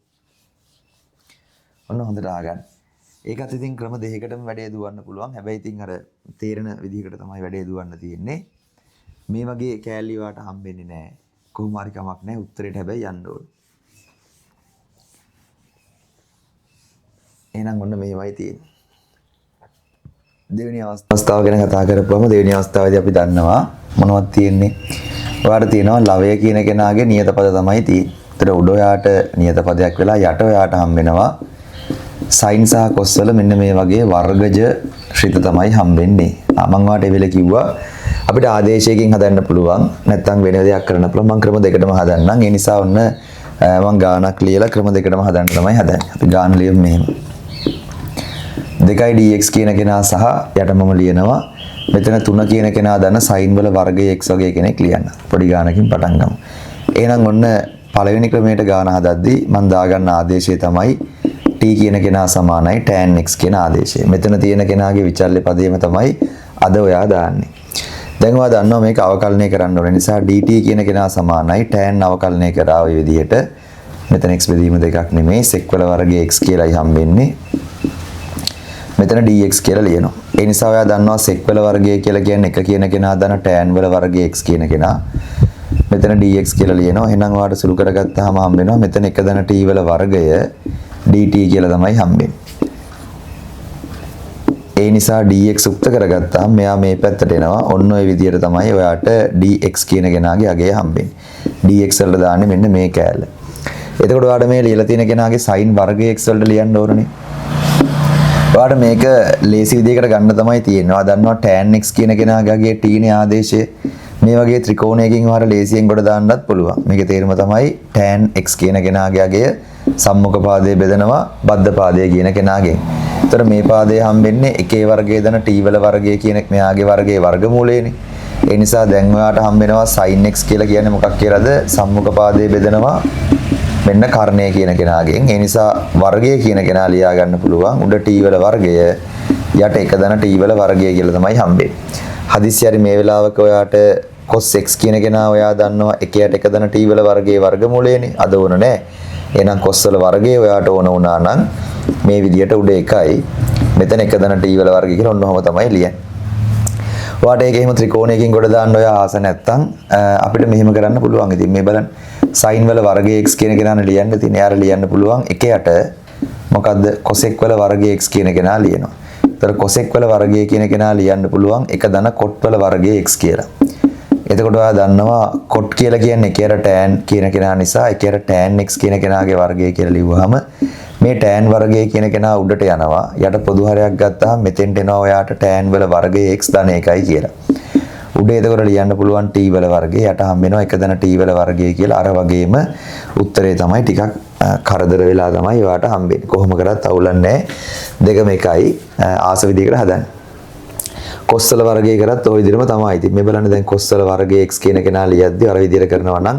ඔන්න හොඳට අහගන්න. ඒකත් ඉතින් ක්‍රම දෙකකටම වැඩේ දුවන්න පුළුවන්. හැබැයි ඉතින් අර තේරෙන විදිහකට තමයි වැඩේ දුවන්න තියෙන්නේ. මේ වගේ කෑලි වාට හම්බෙන්නේ නැහැ. කොහොම හරි කමක් නැහැ. උත්තරේට හැබැයි යන්න ඕන. එහෙනම් ඔන්න මේවයි තියෙන්නේ. දෙවෙනි අවස්ථාව ගැන කතා කරපුවම දෙවෙනි අවස්ථාවේදී අපි දන්නවා මොනවද තියෙන්නේ. ඔයාලට තියෙනවා ලවය කියන කෙනාගේ නියත පද තමයි තියෙන්නේ. ඒතර උඩ ඔයාට නියත පදයක් වෙලා යට ඔයාට හම්බ වෙනවා sin සහ cos වල මෙන්න මේ වගේ වර්ගජ ශ්‍රිත තමයි හම්බෙන්නේ. මම වාට ඒ වෙලේ කිව්වා අපිට ආදේශයකින් හදන්න පුළුවන් නැත්නම් වෙන දෙයක් කරන්න පුළුවන්. මම ක්‍රම දෙකටම හදන්නම්. ඒ නිසා ඔන්න මම ගානක් ලියලා ක්‍රම දෙකටම හදන්න තමයි හදන්නේ. අපි ගාන ලියමු මෙහෙම. 2යි dx කියන කෙනා සහ යට මම ලියනවා මෙතන 3 කියන කෙනා දන්න sin වල වර්ගය x වගේ කෙනෙක් ලියන්න. පොඩි ගානකින් පටන් ගමු. එහෙනම් ඔන්න පළවෙනි ක්‍රමයට ගාන හදද්දී මම දාගන්න ආදේශය තමයි t කියන කෙනා සමානයි tan x කියන ආදේශය. මෙතන තියෙන කෙනාගේ විචල්්‍ය පදයම තමයි අද ඔයා දාන්නේ. දැන් ඔයා දන්නවා මේක අවකලනය කරන්න ඕන නිසා dt කියන කෙනා සමානයි tan අවකලනය කරා ඔය විදිහට. මෙතන x බෙදීම දෙකක් නෙමෙයි sec වල වර්ගය x කියලායි හම්බෙන්නේ. මෙතන dx කියලා ලියනවා. ඒ නිසා ඔයා දන්නවා sec වල වර්ගය කියලා කියන්නේ 1 කියන කෙනා දන්න tan වල වර්ගය x කියන කෙනා. මෙතන dx කියලා ලියනවා. එහෙනම් ඔයාලට සුළු කරගත්තාම හම්බ වෙනවා මෙතන 1 දන t වල වර්ගය dt කියලා තමයි හම්බෙන්නේ. ඒ නිසා dx උක්ත කරගත්තාම මෙයා මේ පැත්තට එනවා. ඔන්න ඔය විදිහට තමයි ඔයාට dx කියන කෙනාගේ අගය හම්බෙන්නේ. dx වලට දාන්නේ මෙන්න මේ කෑල්ල. එතකොට ඔයාලට මේ ලියලා තියෙන කෙනාගේ sin වර්ගය x වලට ලියන්න ඕනනේ. ඔයාලට මේක ලේසි විදිහකට ගන්න තමයි තියෙන්නේ. ඔයා දන්නවා tan x කියන කෙනාගේ t නේ ආදේශය. මේ වගේ ත්‍රිකෝණයකින් ඔයාලට ලේසියෙන් කොට දාන්නත් පුළුවන්. මේකේ තේරුම තමයි tan x කියන කෙනාගේ අගය සම්මුඛ පාදයේ බෙදනවා බද්ධ පාදයේ කියන කෙනාගෙන්. ඒතර මේ පාදයේ හම්බෙන්නේ එකේ වර්ගයේ දන t වල වර්ගය කියන මෙයාගේ වර්ගයේ වර්ගමූලයනේ. ඒ නිසා දැන් ඔයාට හම්බෙනවා sin x කියලා කියන්නේ මොකක් කියලාද? සම්මුඛ පාදයේ බෙදනවා මෙන්න කර්ණය කියන කෙනාගෙන්. ඒ නිසා වර්ගය කියන කෙනා ලියා ගන්න පුළුවන්. උඩ t වල වර්ගය යට එක දන t වල වර්ගය කියලා තමයි හම්බෙන්නේ. හදිස්සි හරි මේ වෙලාවක ඔයාට cos x කියන කෙනා ඔයා දන්නවා එකයට එක දන t වල වර්ගයේ වර්ගමූලයනේ. අද ඕන නැහැ. එහෙනම් cos වල වර්ගය ඔයාට ඕන වුණා නම් මේ විදියට උඩ එකයි මෙතන එක දන t වල වර්ගය කියලා ඔන්නෝම තමයි ලියන්නේ. ඔයාට ඒක එහෙම ත්‍රිකෝණයකින් කොට දාන්න ඔයා ආස නැත්තම් අපිට මෙහෙම කරන්න පුළුවන්. ඉතින් මේ බලන්න sin වල වර්ගය x කියන කෙනාට ලියන්න තියෙන. එයාට ලියන්න පුළුවන් එකයට මොකද්ද cosec වල වර්ගය x කියන කෙනා ලියනවා. ඒතර cosec වල වර්ගය කියන කෙනා ලියන්න පුළුවන් එක දන cot වල වර්ගය x කියලා. එතකොට ඔයා දන්නවා cot කියලා කියන්නේ එකයට tan කියන කෙනා නිසා එකයට tan x කියන කෙනාගේ වර්ගය කියලා ලිව්වහම මේ tan වර්ගය කියන කෙනා උඩට යනවා. යට පොදු හරයක් ගත්තාම මෙතෙන්ට එනවා ඔයාට tan වල වර්ගය x ධන 1යි කියලා. උඩ එතකොට ලියන්න පුළුවන් t වල වර්ගය යට හම්බ වෙනවා එක ධන t වල වර්ගය කියලා. අර වගේම උත්තරේ තමයි ටිකක් කරදර වෙලා තමයි ඔයාට හම්බෙන්නේ. කොහොම කරත් අවුලක් නැහැ. දෙකම එකයි ආස විදිහකට හදන්න. cos වල වර්ගය කරත් ওই විදිහම තමයි. ඉතින් මේ බලන්න දැන් cos වල වර්ගය x කියන කෙනා ලියද්දි අර විදිහට කරනවා නම්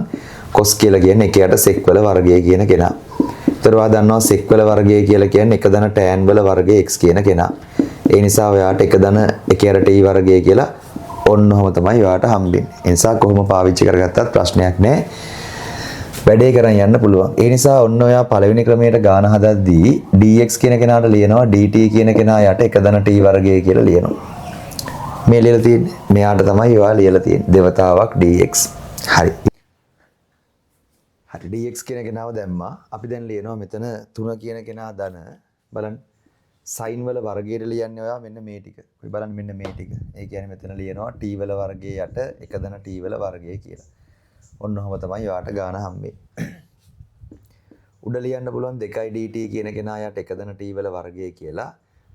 cos කියලා කියන්නේ එකයට sec වල වර්ගය කියන කෙනා. ඒතර ඔයා දන්නවා sec වල වර්ගය කියලා කියන්නේ එක දන tan වල වර්ගය x කියන කෙනා. ඒ නිසා ඔයාට එක දන එකයට t වර්ගය කියලා ඔන්නෝම තමයි ඔයාට හම්බෙන්නේ. ඒ නිසා කොහොම පාවිච්චි කරගත්තත් ප්‍රශ්නයක් නැහැ. වැඩේ කරන් යන්න පුළුවන්. ඒ නිසා ඔන්න ඔයා පළවෙනි ක්‍රමයට ගාන හදද්දී dx කියන කෙනාට ලියනවා dt කියන කෙනා යට එක දන t වර්ගය කියලා ලියනවා. මේ ලියලා තියෙන්නේ. මෙයාට තමයි ඔයා ලියලා තියෙන්නේ. දෙවතාවක් dx. හරි. හරි dx කියන කෙනාව දැම්මා. අපි දැන් ලියනවා මෙතන 3 කියන කෙනා ධන බලන්න. sin වල වර්ගයට ලියන්නේ ඔයා මෙන්න මේ ටික. ඔය බලන්න මෙන්න මේ ටික. ඒ කියන්නේ මෙතන ලියනවා t වල වර්ගයේ යට එක දන t වල වර්ගය කියලා. ඔන්න ඔහම තමයි ඔයාට ගාන හම්බෙන්නේ. උඩ ලියන්න පුළුවන් 2යි dt කියන කෙනා යට එක දන t වල වර්ගය කියලා.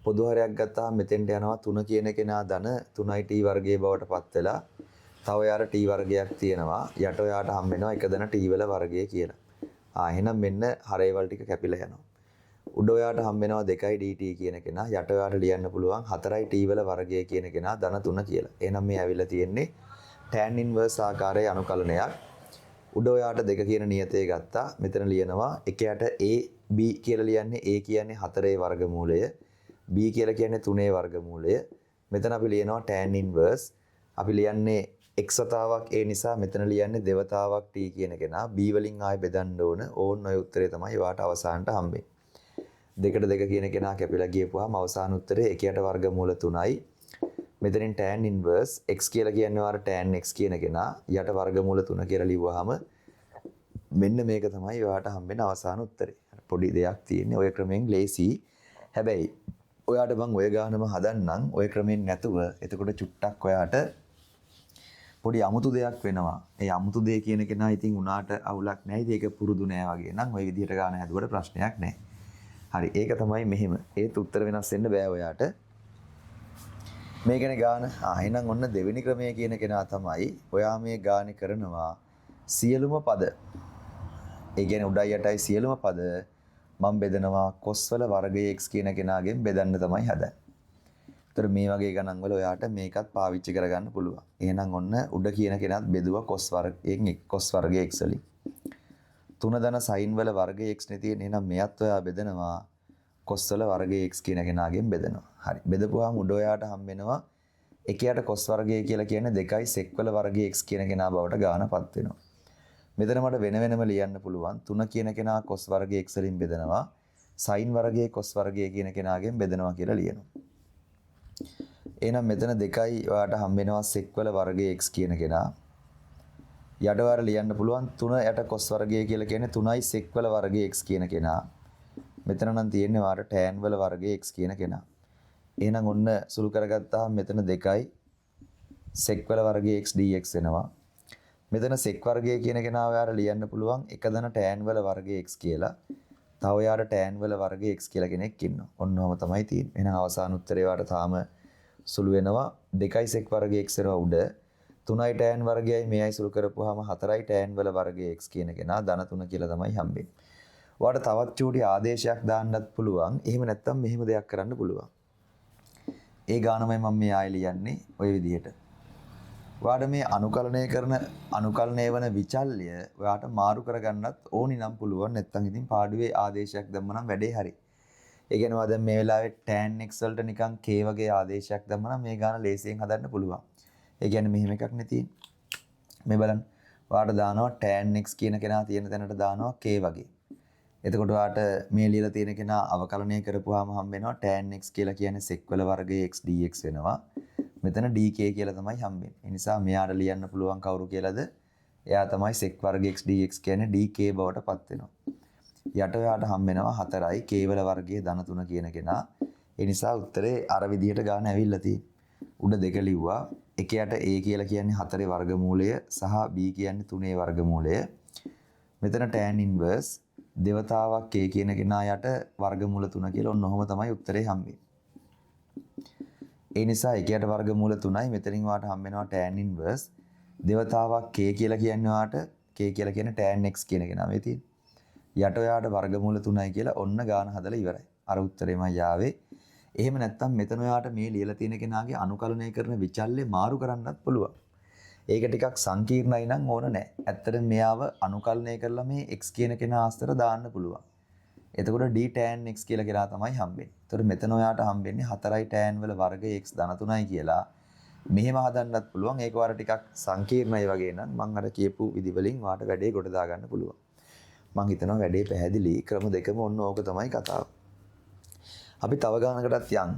පොදු හරයක් ගත්තාම මෙතෙන්ට යනවා 3 කියන කෙනා ධන 3යි t වර්ගයේ බවට පත් වෙලා තව යාර t වර්ගයක් තියෙනවා. යට ඔයාට හම්බ වෙනවා එක දන t වල වර්ගය කියලා. එහෙනම් මෙන්න හරේවල් ටික කැපිලා යනවා. උඩ ඔයාට හම්බ වෙනවා 2යි dt කියන කෙනා යට ඔයාට ලියන්න පුළුවන් 4යි t වල වර්ගය කියන කෙනා ධන 3 කියලා. එහෙනම් මේ ඇවිල්ලා තියෙන්නේ tan inverse ආකාරයේ අනුකලනයක්. උඩ ඔයාට 2 කියන නියතය ගත්තා. මෙතන ලියනවා එකයට a b කියලා ලියන්නේ a කියන්නේ 4ේ වර්ගමූලය. b කියලා කියන්නේ 3ේ වර්ගමූලය. මෙතන අපි ලියනවා tan inverse. අපි ලියන්නේ x වතාවක් a නිසා මෙතන ලියන්නේ දෙවතාවක් t කියන කෙනා b වලින් ආයෙ බෙදන්න ඕන. ඕන් ඔය උත්තරේ තමයි ඔයාට අවසානට හම්බෙන්නේ. 2ට 2 කියන කෙනා කැපිලා ගියපුවාම අවසාන උත්තරේ එකයට වර්ගමූල 3යි. මෙතනින් tan inverse x කියලා කියන්නේ ඔයාලා tan x කියන කෙනා යට වර්ගමූල 3 කියලා ලිව්වහම මෙන්න මේක තමයි ඔයාට හම්බෙන අවසාන උත්තරේ. පොඩි දෙයක් තියෙන්නේ ඔය ක්‍රමෙන් ලේසි. හැබැයි ඔයාට මම ඔය ගානම හදන්නම් ඔය ක්‍රමෙන් නැතුව එතකොට චුට්ටක් ඔයාට පොඩි අමුතු දෙයක් වෙනවා. ඒ අමුතු දෙය කියන කෙනා ඉතින් උනාට අවුලක් නැහැ. ඉතින් ඒක පුරුදු නෑ වගේ නම් ඔය විදිහට ගාන හැදුවට ප්‍රශ්නයක් නැහැ. හරි ඒක තමයි මෙහෙම. ඒත් උත්තර වෙනස් වෙන්න බෑ ඔයාට. මේකනේ ගාන. එහෙනම් ඔන්න දෙවෙනි ක්‍රමය කියන කෙනා තමයි ඔයා මේ ගානේ කරනවා සියලුම පද. ඒ කියන්නේ උඩයි යටයි සියලුම පද මම බෙදනවා cos වල වර්ගය x කියන කෙනාගෙන් බෙදන්න තමයි හදන්නේ. ඒතර මේ වගේ ගණන් වල ඔයාට මේකත් පාවිච්චි කරගන්න පුළුවන්. එහෙනම් ඔන්න උඩ කියන කෙනාත් බෙදුවා cos වර්ගයෙන් cos වර්ගය x වලින්. 3 දන sin වල වර්ගය x නේ තියෙන්නේ. එහෙනම් මෙයත් ඔයා බෙදනවා cos වල වර්ගය x කියන කෙනාගෙන් බෙදනවා. හරි. බෙදපුවාම උඩ ඔයාට හම්බ වෙනවා එකයට cos වර්ගය කියලා කියන්නේ 2යි sec වල වර්ගය x කියන කෙනා බවට ගානපත් වෙනවා. මෙතන මට වෙන වෙනම ලියන්න පුළුවන් 3 කියන කෙනා cos වර්ගය x වලින් බෙදනවා. sin වර්ගයේ cos වර්ගය කියන කෙනාගෙන් බෙදනවා කියලා ලියනවා. එහෙනම් මෙතන 2යි ඔයාට හම්බ වෙනවා sec වල වර්ගය x කියන කෙනා. යට ඔයාට ලියන්න පුළුවන් 3 යට cos වර්ගය කියලා කියන්නේ 3යි sec වල වර්ගය x කියන කෙනා. මෙතන නම් තියෙන්නේ ඔයාට tan වල වර්ගය x කියන කෙනා. එහෙනම් ඔන්න සුළු කරගත්තාම මෙතන 2යි sec වල වර්ගය x dx වෙනවා. මෙතන sec වර්ගය කියන කෙනා ඔයාට ලියන්න පුළුවන් 1 දන tan වල වර්ගය x කියලා. තව ඔයාට tan වල වර්ගය x කියලා කෙනෙක් ඉන්නවා. ඔන්නෝම තමයි තියෙන්නේ. එහෙනම් අවසාන උත්තරේ ඔයාට තාම සුළු වෙනවා 2යි sec වර්ගය x වෙනවා උඩ. 3යි tan වර්ගයයි මෙයයි සුළු කරපුවාම 4යි tan වල වර්ගය x කියන කෙනා ධන 3 කියලා තමයි හම්බෙන්නේ. ඔයාට තවත් චූටි ආදේශයක් දාන්නත් පුළුවන්. එහෙම නැත්නම් මෙහෙම දෙයක් කරන්න පුළුවන්. ඒ ගානමයි මම මේ ආයෙ ලියන්නේ ওই විදිහට. ඔයාට මේ අනුකලනය වන විචල්්‍ය ඔයාට මාරු කරගන්නත් ඕනි නම් පුළුවන්. නැත්නම් ඉතින් පාඩුවේ ආදේශයක් දැම්මනම් වැඩේ හරි. ඒ කියනවා දැන් මේ වෙලාවේ tan x වලට නිකන් k වගේ ආදේශයක් දැම්මනම් මේ ගාන ලේසියෙන් හදන්න පුළුවන්. ඒ කියන්නේ මෙහෙම එකක් නේ තියෙන්නේ. මේ බලන්න. ඔයාට දානවා tan x කියන කෙනා තියෙන තැනට දානවා k වගේ. එතකොට ඔයාට මේ ලියලා තියෙන කෙනා අවකලනය කරපුවාම හම්බ වෙනවා tan x කියලා කියන්නේ sec වල වර්ගයේ x dx වෙනවා. මෙතන dk කියලා තමයි හම්බෙන්නේ. ඒ නිසා මෙයාට ලියන්න පුළුවන් කවුරු කියලාද? එයා තමයි sec වර්ග x dx කියන්නේ dk බවට පත් වෙනවා. යට ඔයාට හම්බ වෙනවා 4යි k වල වර්ගයේ ධන 3 කියන කෙනා. ඒ නිසා උත්තරේ අර විදිහට ගන්න ඇවිල්ලා තියෙන්නේ. උඩ දෙක ලිව්වා. එකයට a කියලා කියන්නේ 4 වර්ගමූලය සහ b කියන්නේ 3 වර්ගමූලය. මෙතන tan inverse දෙවතාවක් k කියන කෙනා යට වර්ගමූල 3 කියලා ඔන්න ඔහොම තමයි උත්තරේ හම්බෙන්නේ. ඒ නිසා එකයට වර්ගමූල 3යි මෙතනින් වාට හම්බ වෙනවා tan inverse දෙවතාවක් k කියලා කියන්නේ වාට k කියලා කියන්නේ tan x කියන කෙනා මේ තියෙන්නේ. යට ඔයාට වර්ගමූල 3යි කියලා ඔන්න ගාන හදලා ඉවරයි. අර උත්තරේමයි ආවේ. එහෙම නැත්නම් මෙතන ඔයාට මේ ලියලා තියෙන කෙනාගේ අනුකලනය කරන විචල්්‍ය මාරු කරන්නත් පුළුවන්. ඒක ටිකක් සංකීර්ණයි නම් ඕන නැහැ. ඇත්තටම මෙයාව අනුකලනය කරලා මේ x කියන කෙනා අස්තර දාන්න පුළුවන්. එතකොට d tan x කියලා කෙනා තමයි හම්බෙන්නේ. එතකොට මෙතන ඔයාට හම්බෙන්නේ 4යි tan වල වර්ගය x ධන 3යි කියලා. මෙහෙම හදන්නත් පුළුවන්. ඒක වාර ටිකක් සංකීර්ණයි වගේ නම් මම අර කියපු විදි වලින් වාට වැඩේ කොට දා ගන්න පුළුවන්. මම හිතනවා වැඩේ පැහැදිලි. ක්‍රම දෙකම ඔන්න ඕක තමයි කතාව. අපි තව ගානකටත් යන්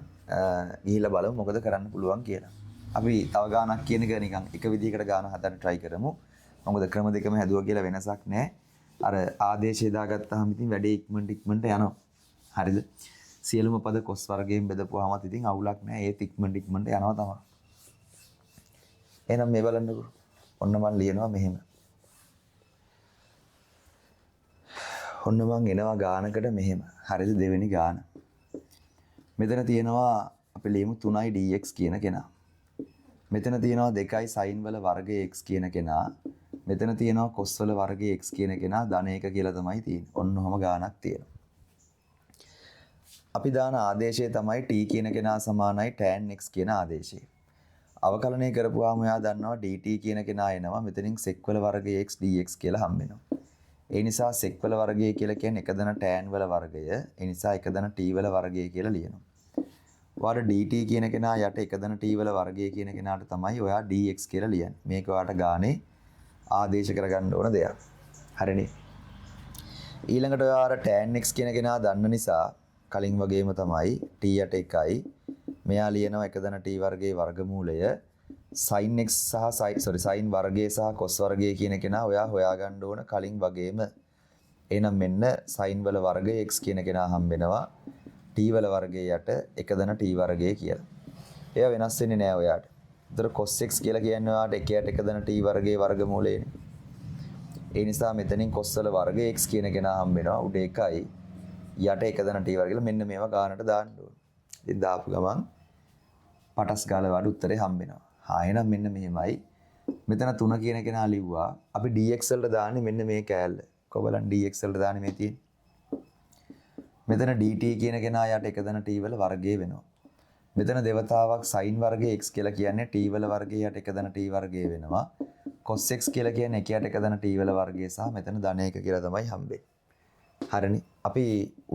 ගිහිල්ලා බලමු මොකද කරන්න පුළුවන් කියලා. අපි තව ගානක් කියන එක නිකන් එක විදිහකට ගාන හදන්න try කරමු. මොකද ක්‍රම දෙකම හැදුවා කියලා වෙනසක් නැහැ. අර ආදේශය දාගත්තාම ඉතින් වැඩේ ඉක්මනට යනවා. හරිද? සියලුම පද කොස් වර්ගයෙන් බෙදපුවාමත් ඉතින් අවුලක් නැහැ. ඒත් ඉක්මනට යනවා තමයි. එහෙනම් මේ බලන්නකෝ. ඔන්න මම ලියනවා මෙහෙම. ඔන්න මම එනවා ගානකට මෙහෙම. හරිද? දෙවෙනි ගාන. මෙතන තියෙනවා අපි ලියමු 3යි dx කියන කෙනා. මෙතන තියෙනවා 2යි sin වල වර්ගය x කියන කෙනා. මෙතන තියෙනවා cos වල වර්ගය x කියන කෙනා ධන 1 කියලා තමයි තියෙන්නේ. ඔන්න ඔහම ගානක් තියෙනවා. අපි දාන ආදේශය තමයි t කියන කෙනා සමානයි tan x කියන ආදේශය. අවකලනය කරපුවාම ඔයා දන්නවා dt කියන කෙනා එනවා. මෙතනින් sec වල වර්ගය x dx කියලා හම්බ වෙනවා. ඒ නිසා sec වල වර්ගය කියලා කියන්නේ 1 දන tan වල වර්ගය. ඒ නිසා 1 දන t වල වර්ගය කියලා ලියනවා. ඔයාට dt කියන කෙනා යට 1 දන t වල වර්ගය කියන කෙනාට තමයි ඔයා dx කියලා ලියන්නේ. මේක ඔයාට ගානේ ආදේශ කරගන්න ඕන දෙයක්. හරිනේ. ඊළඟට ඔයාලා tan x කියන කෙනා දන්න නිසා කලින් වගේම තමයි t යට 1යි. මෙයා ලියනවා 1 දන t වර්ගයේ වර්ගමූලය sin x සහ sin වර්ගය සහ cos වර්ගය කියන කෙනා ඔයා හොයාගන්න ඕන කලින් වගේම. එහෙනම් මෙන්න sin වල වර්ගය x කියන කෙනා හම්බ වෙනවා. t වල වර්ගය යට 1 දන t වර්ගය කියලා. ඒවා වෙනස් වෙන්නේ නැහැ ඔයාට. ඒතර cos x කියලා කියන්නේ ඔයාට 1 යට 1 දන t වර්ගයේ වර්ගමූලයනේ. ඒ නිසා මෙතනින් cos වල වර්ගය x කියන කෙනා හම්බ වෙනවා. උඩ 1යි යට 1 දන t වර්ගය කියලා මෙන්න මේවා ගානට දාන්න ඕන. ඉතින් දාපු ගමන් පටස් ගාලා වඩ උත්තරේ හම්බ වෙනවා. එහෙනම් මෙන්න මෙහෙමයි. මෙතන 3 කියන කෙනා ලිව්වා. අපි dx වලට දාන්නේ මෙන්න මේ කෑල්ල. කොබලන් dx වලට දාන්නේ මේ තියෙන්නේ. මෙතන dt කියන කෙනා යට 1 දන t වල වර්ගය වෙනවා. මෙතන දෙවතාවක් sin වර්ගයේ x කියලා කියන්නේ t වල වර්ගය යට එක ධන t වර්ගය වෙනවා. cos x කියලා කියන්නේ එක යට එක ධන t වල වර්ගය සහ මෙතන ධන 1 කියලා තමයි හම්බෙන්නේ. හරිනේ. අපි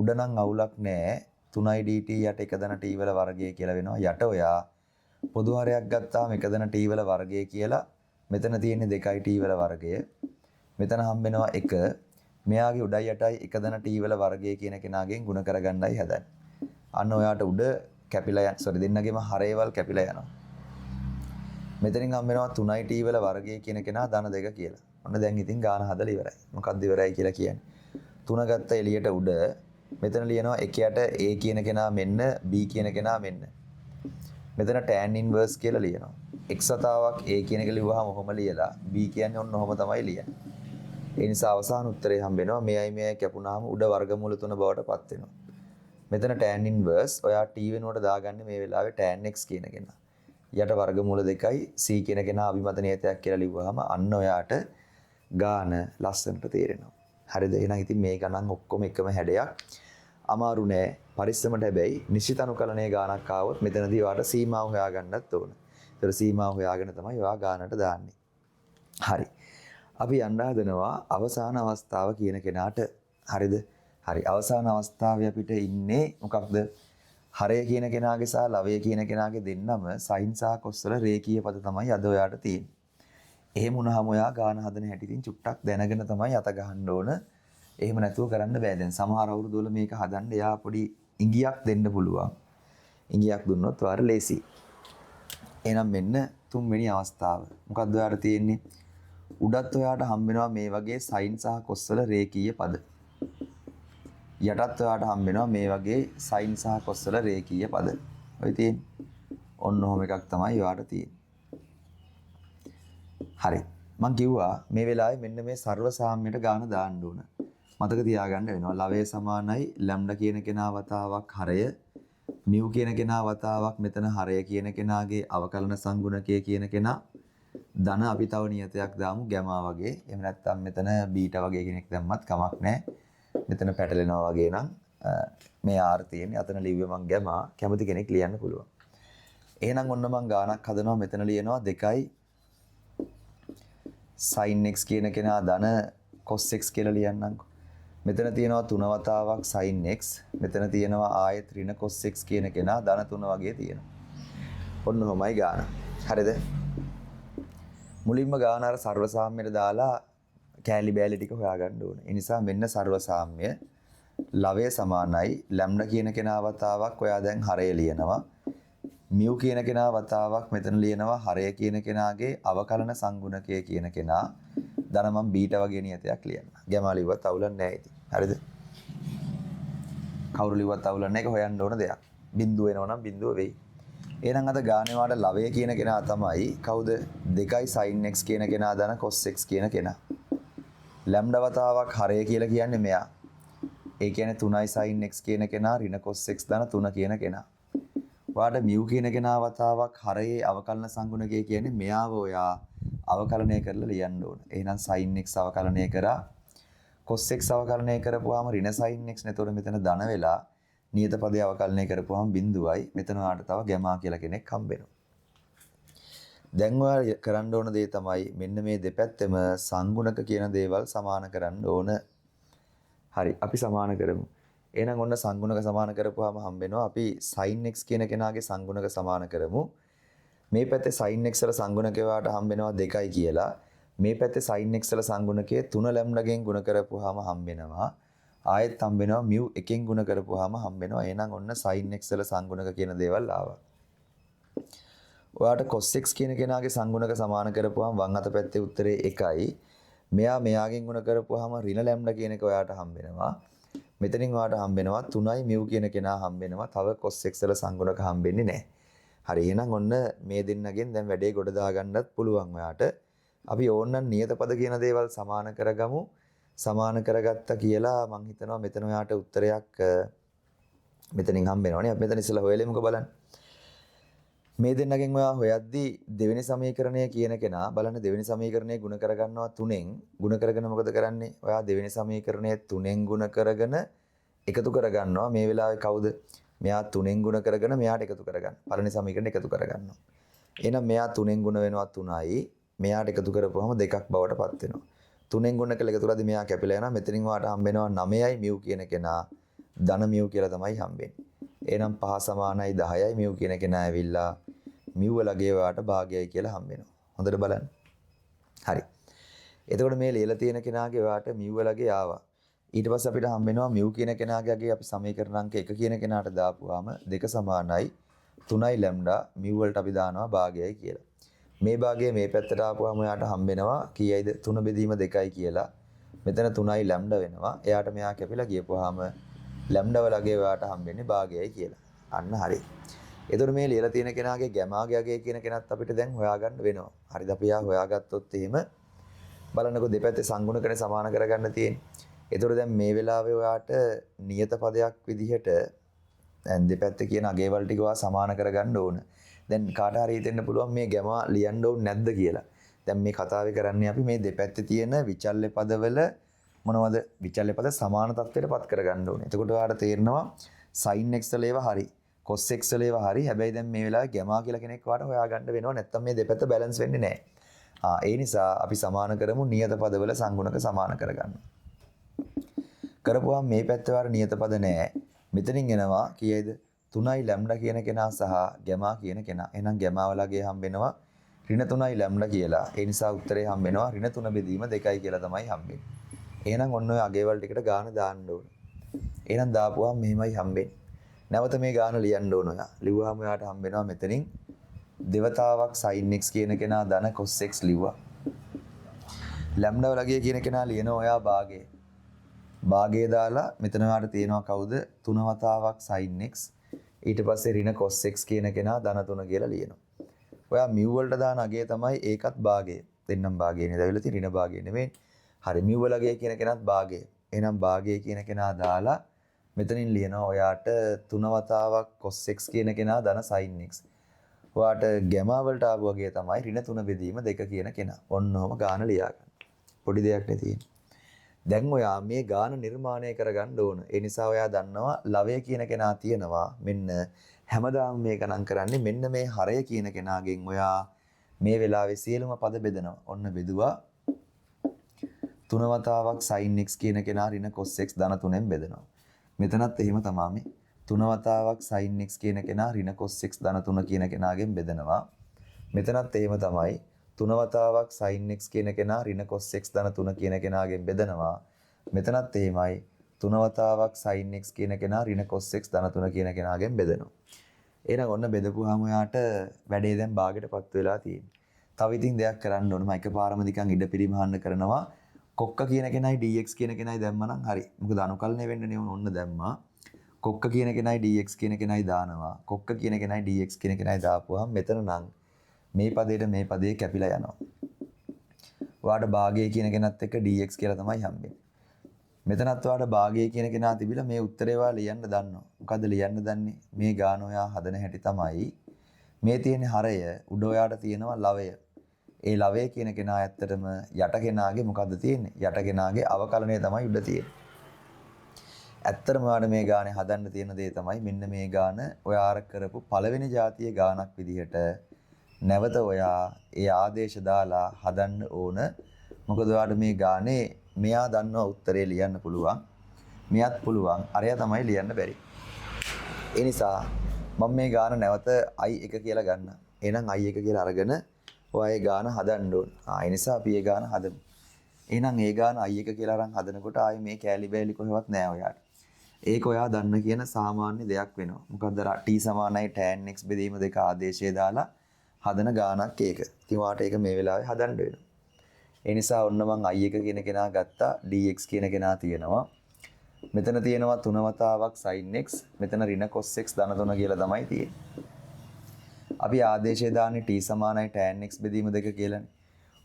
උඩ නම් අවුලක් නැහැ. 3i dt යට එක ධන t වල වර්ගය කියලා වෙනවා. යට ඔයා පොදු හරයක් ගත්තාම එක ධන t වල වර්ගය කියලා මෙතන තියෙන්නේ 2i t වල වර්ගය. මෙතන හම්බෙනවා 1. මෙයාගේ උඩයි යටයි එක ධන t වල වර්ගය කියන කෙනාගෙන් ಗುಣ කරගන්නයි හදන්නේ. අන්න ඔයාට උඩ කැපිලා දෙන්නගෙම හරේවල් කැපිලා යනවා. මෙතනින් හම් වෙනවා 3i t වල වර්ගය කියන කෙනා ධන 2 කියලා. ඔන්න දැන් ඉතින් ගාන හදලා ඉවරයි. මොකක්ද ඉවරයි කියලා කියන්නේ? 3 ගත්ත එළියට උඩ මෙතන ලියනවා 1 යට a කියන කෙනා මෙන්න b කියන කෙනා මෙන්න. මෙතන tan inverse කියලා ලියනවා. x වතාවක් a කියන එක ලිව්වහම ඔහොම ලියලා b කියන්නේ ඔන්න ඔහොම තමයි ලියන්නේ. ඒ නිසා අවසාන උත්තරේ හම්බ වෙනවා මෙයයි මෙයයි කැපුණාම උඩ වර්ගමූල 3 බවට පත් වෙනවා. මෙතන tan inverse ඔයා t වෙනුවට දාගන්නේ මේ වෙලාවේ tan x කියන කෙනා. යට වර්ගමූල 2යි c කියන කෙනා අභිමත නියතයක් කියලා ලිව්වහම අන්න ඔයාට ගාන ලස්සනට තේරෙනවා. හරිද? එහෙනම් ඉතින් මේ ගණන් ඔක්කොම එකම හැඩයක්. අමාරු නෑ. පරිස්සමට හැබැයි නිශ්චිත අනුකලනයේ ගානක් ආවොත් මෙතනදී ඔයාට සීමාව හොයාගන්නත් ඕන. ඒතර සීමාව හොයාගෙන තමයි ඔයා ගානට දාන්නේ. හරි. අපි යන්න හදනවා අවසාන අවස්ථාව කියන කෙනාට. හරිද? හරි. අවසාන අවස්ථාවේ අපිට ඉන්නේ මොකක්ද? හරය කියන කෙනාගේ සහ ලවය කියන කෙනාගේ දෙන්නම sin සහ cos වල රේඛීය පද තමයි අද ඔයාට තියෙන්නේ. එහෙම වුණාම ඔයා ගාන හදන හැටි ඉතින් චුට්ටක් දැනගෙන තමයි අත ගහන්න ඕන. එහෙම නැතුව කරන්න බෑ. දැන් සමහර අවුරුදු වල මේක හදන්න එයා පොඩි ඉඟියක් දෙන්න පුළුවන්. ඉඟියක් දුන්නොත් ඔයාට ලේසි. එහෙනම් මෙන්න තුන්වෙනි අවස්ථාව. මොකක්ද ඔයාට තියෙන්නේ? උඩත් ඔයාට හම්බ වෙනවා මේ වගේ sin සහ cos වල රේඛීය පද. යටත් ඔයාට හම්බ වෙනවා මේ වගේ sin සහ cos වල රේඛීය පද. ඔය තියෙන්නේ. ඔන්න ඔහොම එකක් තමයි ඔයාට තියෙන්නේ. හරි. මම කිව්වා මේ වෙලාවේ මෙන්න මේ සර්ව සාම්‍යයට ගාන දාන්න ඕන. මතක තියාගන්න වෙනවා. ලවය සමානයි ලැම්ඩා කියන කෙනා වතාවක් හරය. මියු කියන කෙනා වතාවක් මෙතන හරය කියන කෙනාගේ අවකලන සංගුණකය කියන කෙනා ධන අපි තව නියතයක් දාමු ගැමා වගේ. එහෙම නැත්නම් මෙතන බීටා වගේ කෙනෙක් දැම්මත් කමක් නැහැ. මෙතන පැටලෙනවා වගේ නම් මේ R තියෙන්නේ. අතන ලිව්වේ මං ගැමා. කැමති කෙනෙක් ලියන්න පුළුවන්. එහෙනම් ඔන්න මං ගානක් හදනවා. මෙතන ලියනවා 2යි sin x කියන කෙනා ධන cos x කියලා ලියන්නම්කො. මෙතන තියෙනවා 3 වතාවක් sin x. මෙතන තියෙනවා ආයෙත් ඍණ cos x කියන කෙනා ධන 3 වගේ තියෙනවා. ඔන්න ඔහොමයි ගාන. හරිද? මුලින්ම ගාන අර සර්ව සාම්‍යයට දාලා කෑලි බෑලි ටික හොයාගන්න ඕනේ. ඒ නිසා මෙන්න සර්ව සාම්‍ය ලවය සමානයි ලැම්ඩා කියන කෙනා වතාවක් ඔයා දැන් හරය ලියනවා. මියු කියන කෙනා වතාවක් මෙතන ලියනවා හරය කියන කෙනාගේ අවකලන සංගුණකය කියන කෙනා ධන මම බීටා වගේ නියතයක් ලියන්න. ගැමා ලිව්වත් අවුලක් නැහැ ඉතින්. හරිද? කවුරු ලිව්වත් අවුලක් නැහැ. ඒක හොයන්න ඕන දෙයක්. බිඳුව එනවා නම් බිඳුව වෙයි. එහෙනම් අද ගානේ වාට ලවය කියන කෙනා තමයි කවුද? 2යි sin x කියන කෙනා ධන cos x කියන කෙනා. ලැම්ඩා වතාවක් හරය කියලා කියන්නේ මෙයා. ඒ කියන්නේ 3යි sin x කියන කෙනා ඍණ cos x ධන 3 කියන කෙනා. ඔයාට මියු කියන කෙනා වතාවක් හරයේ අවකලන සංගුණකය කියන්නේ මෙයාව ඔයා අවකලනය කරලා ලියන්න ඕන. එහෙනම් sin x අවකලනය කරා cos x අවකලනය කරපුවාම ඍණ sin x නේතොර මෙතන ධන වෙලා නියත පදේ අවකලනය කරපුවාම බිඳුවයි. මෙතන ඔයාට තව ගැමා කියලා කෙනෙක් හම්බ වෙනවා. දැන් ඔයා කරන්න ඕන දේ තමයි මෙන්න මේ දෙපැත්තෙම සංගුණක කියන දේවල් සමාන කරන්න ඕන. හරි අපි සමාන කරමු. එහෙනම් ඔන්න සංගුණක සමාන කරපුවාම හම්බ වෙනවා අපි sin x කියන කෙනාගේ සංගුණක සමාන කරමු. මේ පැත්තේ sin x වල සංගුණකය වාට හම්බ වෙනවා 2යි කියලා. මේ පැත්තේ sin x වල සංගුණකය 3 ලැම්ඩාගෙන් ගුණ කරපුවාම හම්බ වෙනවා. ආයෙත් හම්බ වෙනවා mu එකෙන් ගුණ කරපුවාම හම්බ වෙනවා. එහෙනම් ඔන්න sin x වල සංගුණක කියන දේවල් ආවා. ඔයාට cos x කියන කෙනාගේ සංගුණක සමාන කරපුවාම වම් අත පැත්තේ උත්තරේ 1යි. මෙයා මෙයාගෙන් ගුණ කරපුවාම ඍණ ලැම්ඩා කියන එක ඔයාට හම්බ වෙනවා. මෙතනින් ඔයාට හම්බ වෙනවා 3යි mu කියන කෙනා හම්බ වෙනවා. තව cos x වල සංගුණක හම්බෙන්නේ නැහැ. හරි එහෙනම් ඔන්න මේ දෙන්නගෙන් දැන් වැඩේ ගොඩ දාගන්නත් පුළුවන් ඔයාට. අපි ඕනනම් නියත පද කියන දේවල් සමාන කරගමු. සමාන කරගත්තා කියලා මං හිතනවා මෙතන ඔයාට උත්තරයක් මෙතනින් හම්බ වෙනවනේ. අපි මෙතන ඉස්සලා හොයලෙමුකෝ බලන්න. මේ දෙන්නගෙන් ඔයා හොයද්දී දෙවෙනි සමීකරණය කියන කෙනා බලන්න දෙවෙනි සමීකරණය ගුණ කරගන්නවා 3ෙන්. ගුණ කරගෙන මොකද කරන්නේ? ඔයා දෙවෙනි සමීකරණය 3ෙන් ගුණ කරගෙන එකතු කරගන්නවා. මේ වෙලාවේ කවුද? මෙයා 3න් ගුණ කරගෙන මෙයාට එකතු කරගන්න. පළවෙනි සමීකරණය එකතු කරගන්නවා. එහෙනම් මෙයා 3න් ගුණ වෙනවා 3යි. මෙයාට එකතු කරපුවම 2ක් බවට පත් වෙනවා. 3න් ගුණ කළ එකතු කරද්දී මෙයා කැපිලා යනවා. මෙතනින් වාට හම්බ වෙනවා 9යි μ කියන කෙනා ධන μ කියලා තමයි හම්බෙන්නේ. එහෙනම් 5 සමානයි 10යි μ කියන කෙනා ඇවිල්ලා μ වලගේ වාට භාගයයි කියලා හම්බ වෙනවා. හොඳට බලන්න. හරි. එතකොට මේ ලියලා තියෙන කෙනාගේ වාට μ වලගේ ආවා. ඊට පස්සේ අපිට හම්බ වෙනවා μ කියන කෙනාගේ අගේ අපි සමීකරණ අංක 1 කියන කෙනාට දාපුවාම 2 සමානයි 3යි ලැම්ඩා μ වලට අපි දානවා භාගයයි කියලා. මේ භාගය මේ පැත්තට ආපුවාම එයාට හම්බ වෙනවා කීයයිද 3 බෙදීම 2යි කියලා. මෙතන 3යි ලැම්ඩා වෙනවා. එයාට මෙයා කැපිලා ගියපුවාම ලැම්ඩා වලගේ වාට හම්බෙන්නේ භාගයයි කියලා. අන්න හරි. එතකොට මේ ලියලා තියෙන කෙනාගේ ගැමාගේ අගේ කියන කෙනත් අපිට දැන් හොයාගන්න වෙනවා. හරිද? අපි යා හොයාගත්තොත් එහෙම බලන්නකො දෙපැත්තේ සංගුණ කරේ සමාන කරගන්න තියෙන්නේ. එතකොට දැන් මේ වෙලාවේ ඔයාට නියත පදයක් විදිහට දැන් දෙපැත්තේ කියන අගේවල ටික ඔයා සමාන කරගන්න ඕන. දැන් කාට හරි හිතෙන්න පුළුවන් මේ ගැම ලියන්න ඕනේ නැද්ද කියලා. දැන් මේ කතාවේ කරන්නේ අපි මේ දෙපැත්තේ තියෙන විචල්්‍ය පදවල මොනවද විචල්්‍ය පද සමාන තත්ත්වයට පත් කරගන්න ඕනේ. එතකොට ඔයාට තේරෙනවා sin x වල ඒවා හරි, cos x වල ඒවා හරි. හැබැයි දැන් මේ වෙලාවේ ගැම කියලා කෙනෙක් ඔයාට හොයාගන්න වෙනවා. නැත්තම් මේ දෙපැත්ත බැලන්ස් වෙන්නේ නැහැ. ඒ නිසා අපි සමාන කරමු නියත පදවල සංගුණක සමාන කරගන්න. කරපුවාම මේ පැත්තේ වාර නියත පද නැහැ. මෙතනින් එනවා කීයද 3යි ලැම්ඩා කියන කෙනා සහ ගැමා කියන කෙනා. එහෙනම් ගැමා වලගේ හම්බ වෙනවා ඍණ 3යි ලැම්ඩා කියලා. ඒ නිසා උත්තරේ හම්බ වෙනවා ඍණ 3 බෙදීම 2යි කියලා තමයි හම්බෙන්නේ. එහෙනම් ඔන්න ඔය අගේවල ටිකට ගාන දාන්න ඕනේ. එහෙනම් දාපුවාම මෙහෙමයි හම්බෙන්නේ. නැවත මේ ගාන ලියන්න ඕන ඔයා. ලිව්වහම ඔයාට හම්බ වෙනවා මෙතනින් දෙවතාවක් sin x කියන කෙනා ධන cos x ලිව්වා. ලැම්ඩා වලගේ කියන කෙනා ලියන ඔයා භාගය. භාගය දාලා මෙතන වාට තියෙනවා කවුද 3 වතාවක් sin x ඊට පස්සේ ඍණ cos x කියන කෙනා ධන 3 කියලා ලියනවා. ඔයා μ වලට දාන අගය තමයි ඒකත් භාගය. දෙන්නම් භාගය නේද? ඇවිල්ලා තියෙන ඍණ භාගය නෙමෙයි. හරි μ වලගේ කියන කෙනාත් භාගය. එහෙනම් භාගය කියන කෙනා දාලා මෙතනින් ලියනවා ඔයාට 3 වතාවක් cos x කියන කෙනා ධන sin x. ඔයාට ගැමා වලට ආපු වගේ තමයි ඍණ 3 බෙදීම 2 කියන කෙනා. ඔන්නෝම ගාන ලියා ගන්න. පොඩි දෙයක් නේ තියෙන්නේ. දැන් ඔයා මේ ගාන නිර්මාණය කරගන්න ඕන. ඒ නිසා ඔයා දන්නවා ලවය කියන කෙනා තියෙනවා. මෙන්න හැමදාම මේ ගණන් කරන්නේ මෙන්න මේ හරය කියන කෙනාගෙන් ඔයා මේ වෙලාවේ සියලුම පද බෙදනවා. ඔන්න බෙදුවා 3 වතාවක් sin x කියන කෙනා ඍණ cos x ධන 3ෙන් බෙදනවා. මෙතනත් එහෙම තමයි. 3 වතාවක් sin x කියන කෙනා ඍණ cos x ධන 3 කියන කෙනාගෙන් බෙදනවා. මෙතනත් එහෙම තමයි. 3 වතාවක් sin x කියන කෙනා ඍණ cos x ධන 3 කියන කෙනාගෙන් බෙදනවා. මෙතනත් එහෙමයි. 3 වතාවක් sin x කියන කෙනා ඍණ cos x ධන 3 කියන කෙනාගෙන් බෙදනවා. එහෙනම් ඔන්න බෙදපුවාම ඔයාට වැඩේ දැන් භාගයටපත් වෙලා තියෙනවා. තව ඉතින් දෙයක් කරන්න ඕන. මම එකපාරම නිකන් ඉඩ පිරිමහන්න කරනවා. කොක්ක කියන කෙනයි dx කියන කෙනයි දැම්මනම් හරි. මොකද අනුකලනය වෙන්නේ ඔන්න දැම්මා. කොක්ක කියන කෙනයි dx කියන කෙනයි දානවා. කොක්ක කියන කෙනයි dx කියන කෙනයි දාපුවාම මෙතන නම් මේ පදේට මේ පදේ කැපිලා යනවා. ඔයාට භාගය කියන කෙනත් එක්ක dx කියලා තමයි හම්බෙන්නේ. මෙතනත් ඔයාට භාගය කියන කෙනා තිබිලා මේ උත්තරේ ඔයා ලියන්න දන්නවා. මොකද්ද ලියන්න දන්නේ? මේ ගාන ඔයා හදන හැටි තමයි මේ තියෙන හරය උඩ ඔයාට තියෙනවා ලවය. ඒ ලවය කියන කෙනා ඇත්තටම යට කෙනාගේ මොකද්ද තියෙන්නේ? යට කෙනාගේ අවකලනය තමයි උඩ තියෙන්නේ. ඇත්තටම ඔයාට මේ ගානේ හදන්න තියෙන දේ තමයි මෙන්න මේ ගාන ඔයා ආර කරපු පළවෙනි જાතියේ ගානක් විදිහට නැවත ඔයා ඒ ආදේශ දාලා හදන්න ඕන. මොකද ඔයාට මේ ගානේ මෙයා දන්නවා උත්තරේ ලියන්න පුළුවන්. මෙයාත් පුළුවන්. අරයා තමයි ලියන්න බැරි. ඒ නිසා මම මේ ගාන නැවත i1 කියලා ගන්න. එහෙනම් i1 කියලා අරගෙන ඔයා ඒ ගාන හදන්න ඕන. ඒ නිසා අපි ඒ ගාන හදමු. එහෙනම් ඒ ගාන i1 කියලා අරන් හදනකොට ආයේ මේ කෑලි බෑලි කොහෙවත් නෑ ඔයාට. ඒක ඔයා දන්න කියන සාමාන්‍ය දෙයක් වෙනවා. මොකද t සමානයි tan x බෙදීම 2 ආදේශය දාලා හදන ගානක් ඒක. ඉතින් ඔයාට ඒක මේ වෙලාවේ හදන්න වෙනවා. ඒ නිසා ඔන්න මම i1 කියන කෙනා ගත්තා. dx කියන කෙනා තියෙනවා. මෙතන තියෙනවා 3 වතාවක් sin x. මෙතන ඍණ cos x ධන 3 කියලා තමයි තියෙන්නේ. අපි ආදේශය දාන්නේ t සමානයි tan x බෙදීම 2 කියලානේ.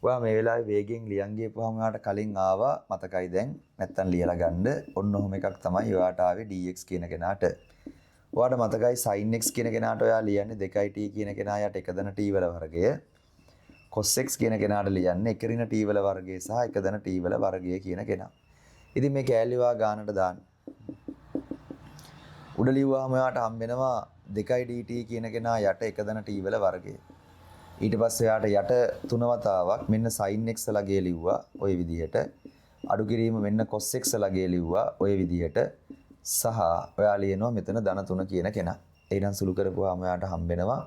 ඔයා මේ වෙලාවේ වේගෙන් ලියන් ගියපුවාම ඔයාට කලින් ආවා මතකයි දැන්. නැත්තම් ලියලා ගන්න. ඔන්න ඔහොම එකක් තමයි ඔයාට ආවේ dx කියන කෙනාට. ඔයාට මතකයි sin x කියන කෙනාට ඔයා ලියන්නේ 2t කියන කෙනා යට 1 ධන t වල වර්ගය. cos x කියන කෙනාට ලියන්නේ 1 ඍණ t වල වර්ගය සහ 1 ධන t වල වර්ගය කියන කෙනා. ඉතින් මේ කෑලිවා ගානට දාන්න. උඩ ලිව්වහම ඔයාට හම්බ වෙනවා 2යි dt කියන කෙනා යට එක දන t වල වර්ගය. ඊට පස්සේ ඔයාට යට 3 වතාවක් මෙන්න sin x ලගේ ලිව්වා ওই විදිහට. අඩු කිරීම මෙන්න cos x ලගේ ලිව්වා ওই විදිහට. සහ ඔයා ලියනවා මෙතන ධන 3 කියන කෙනා. එහෙනම් සුළු කරපුවාම ඔයාට හම්බ වෙනවා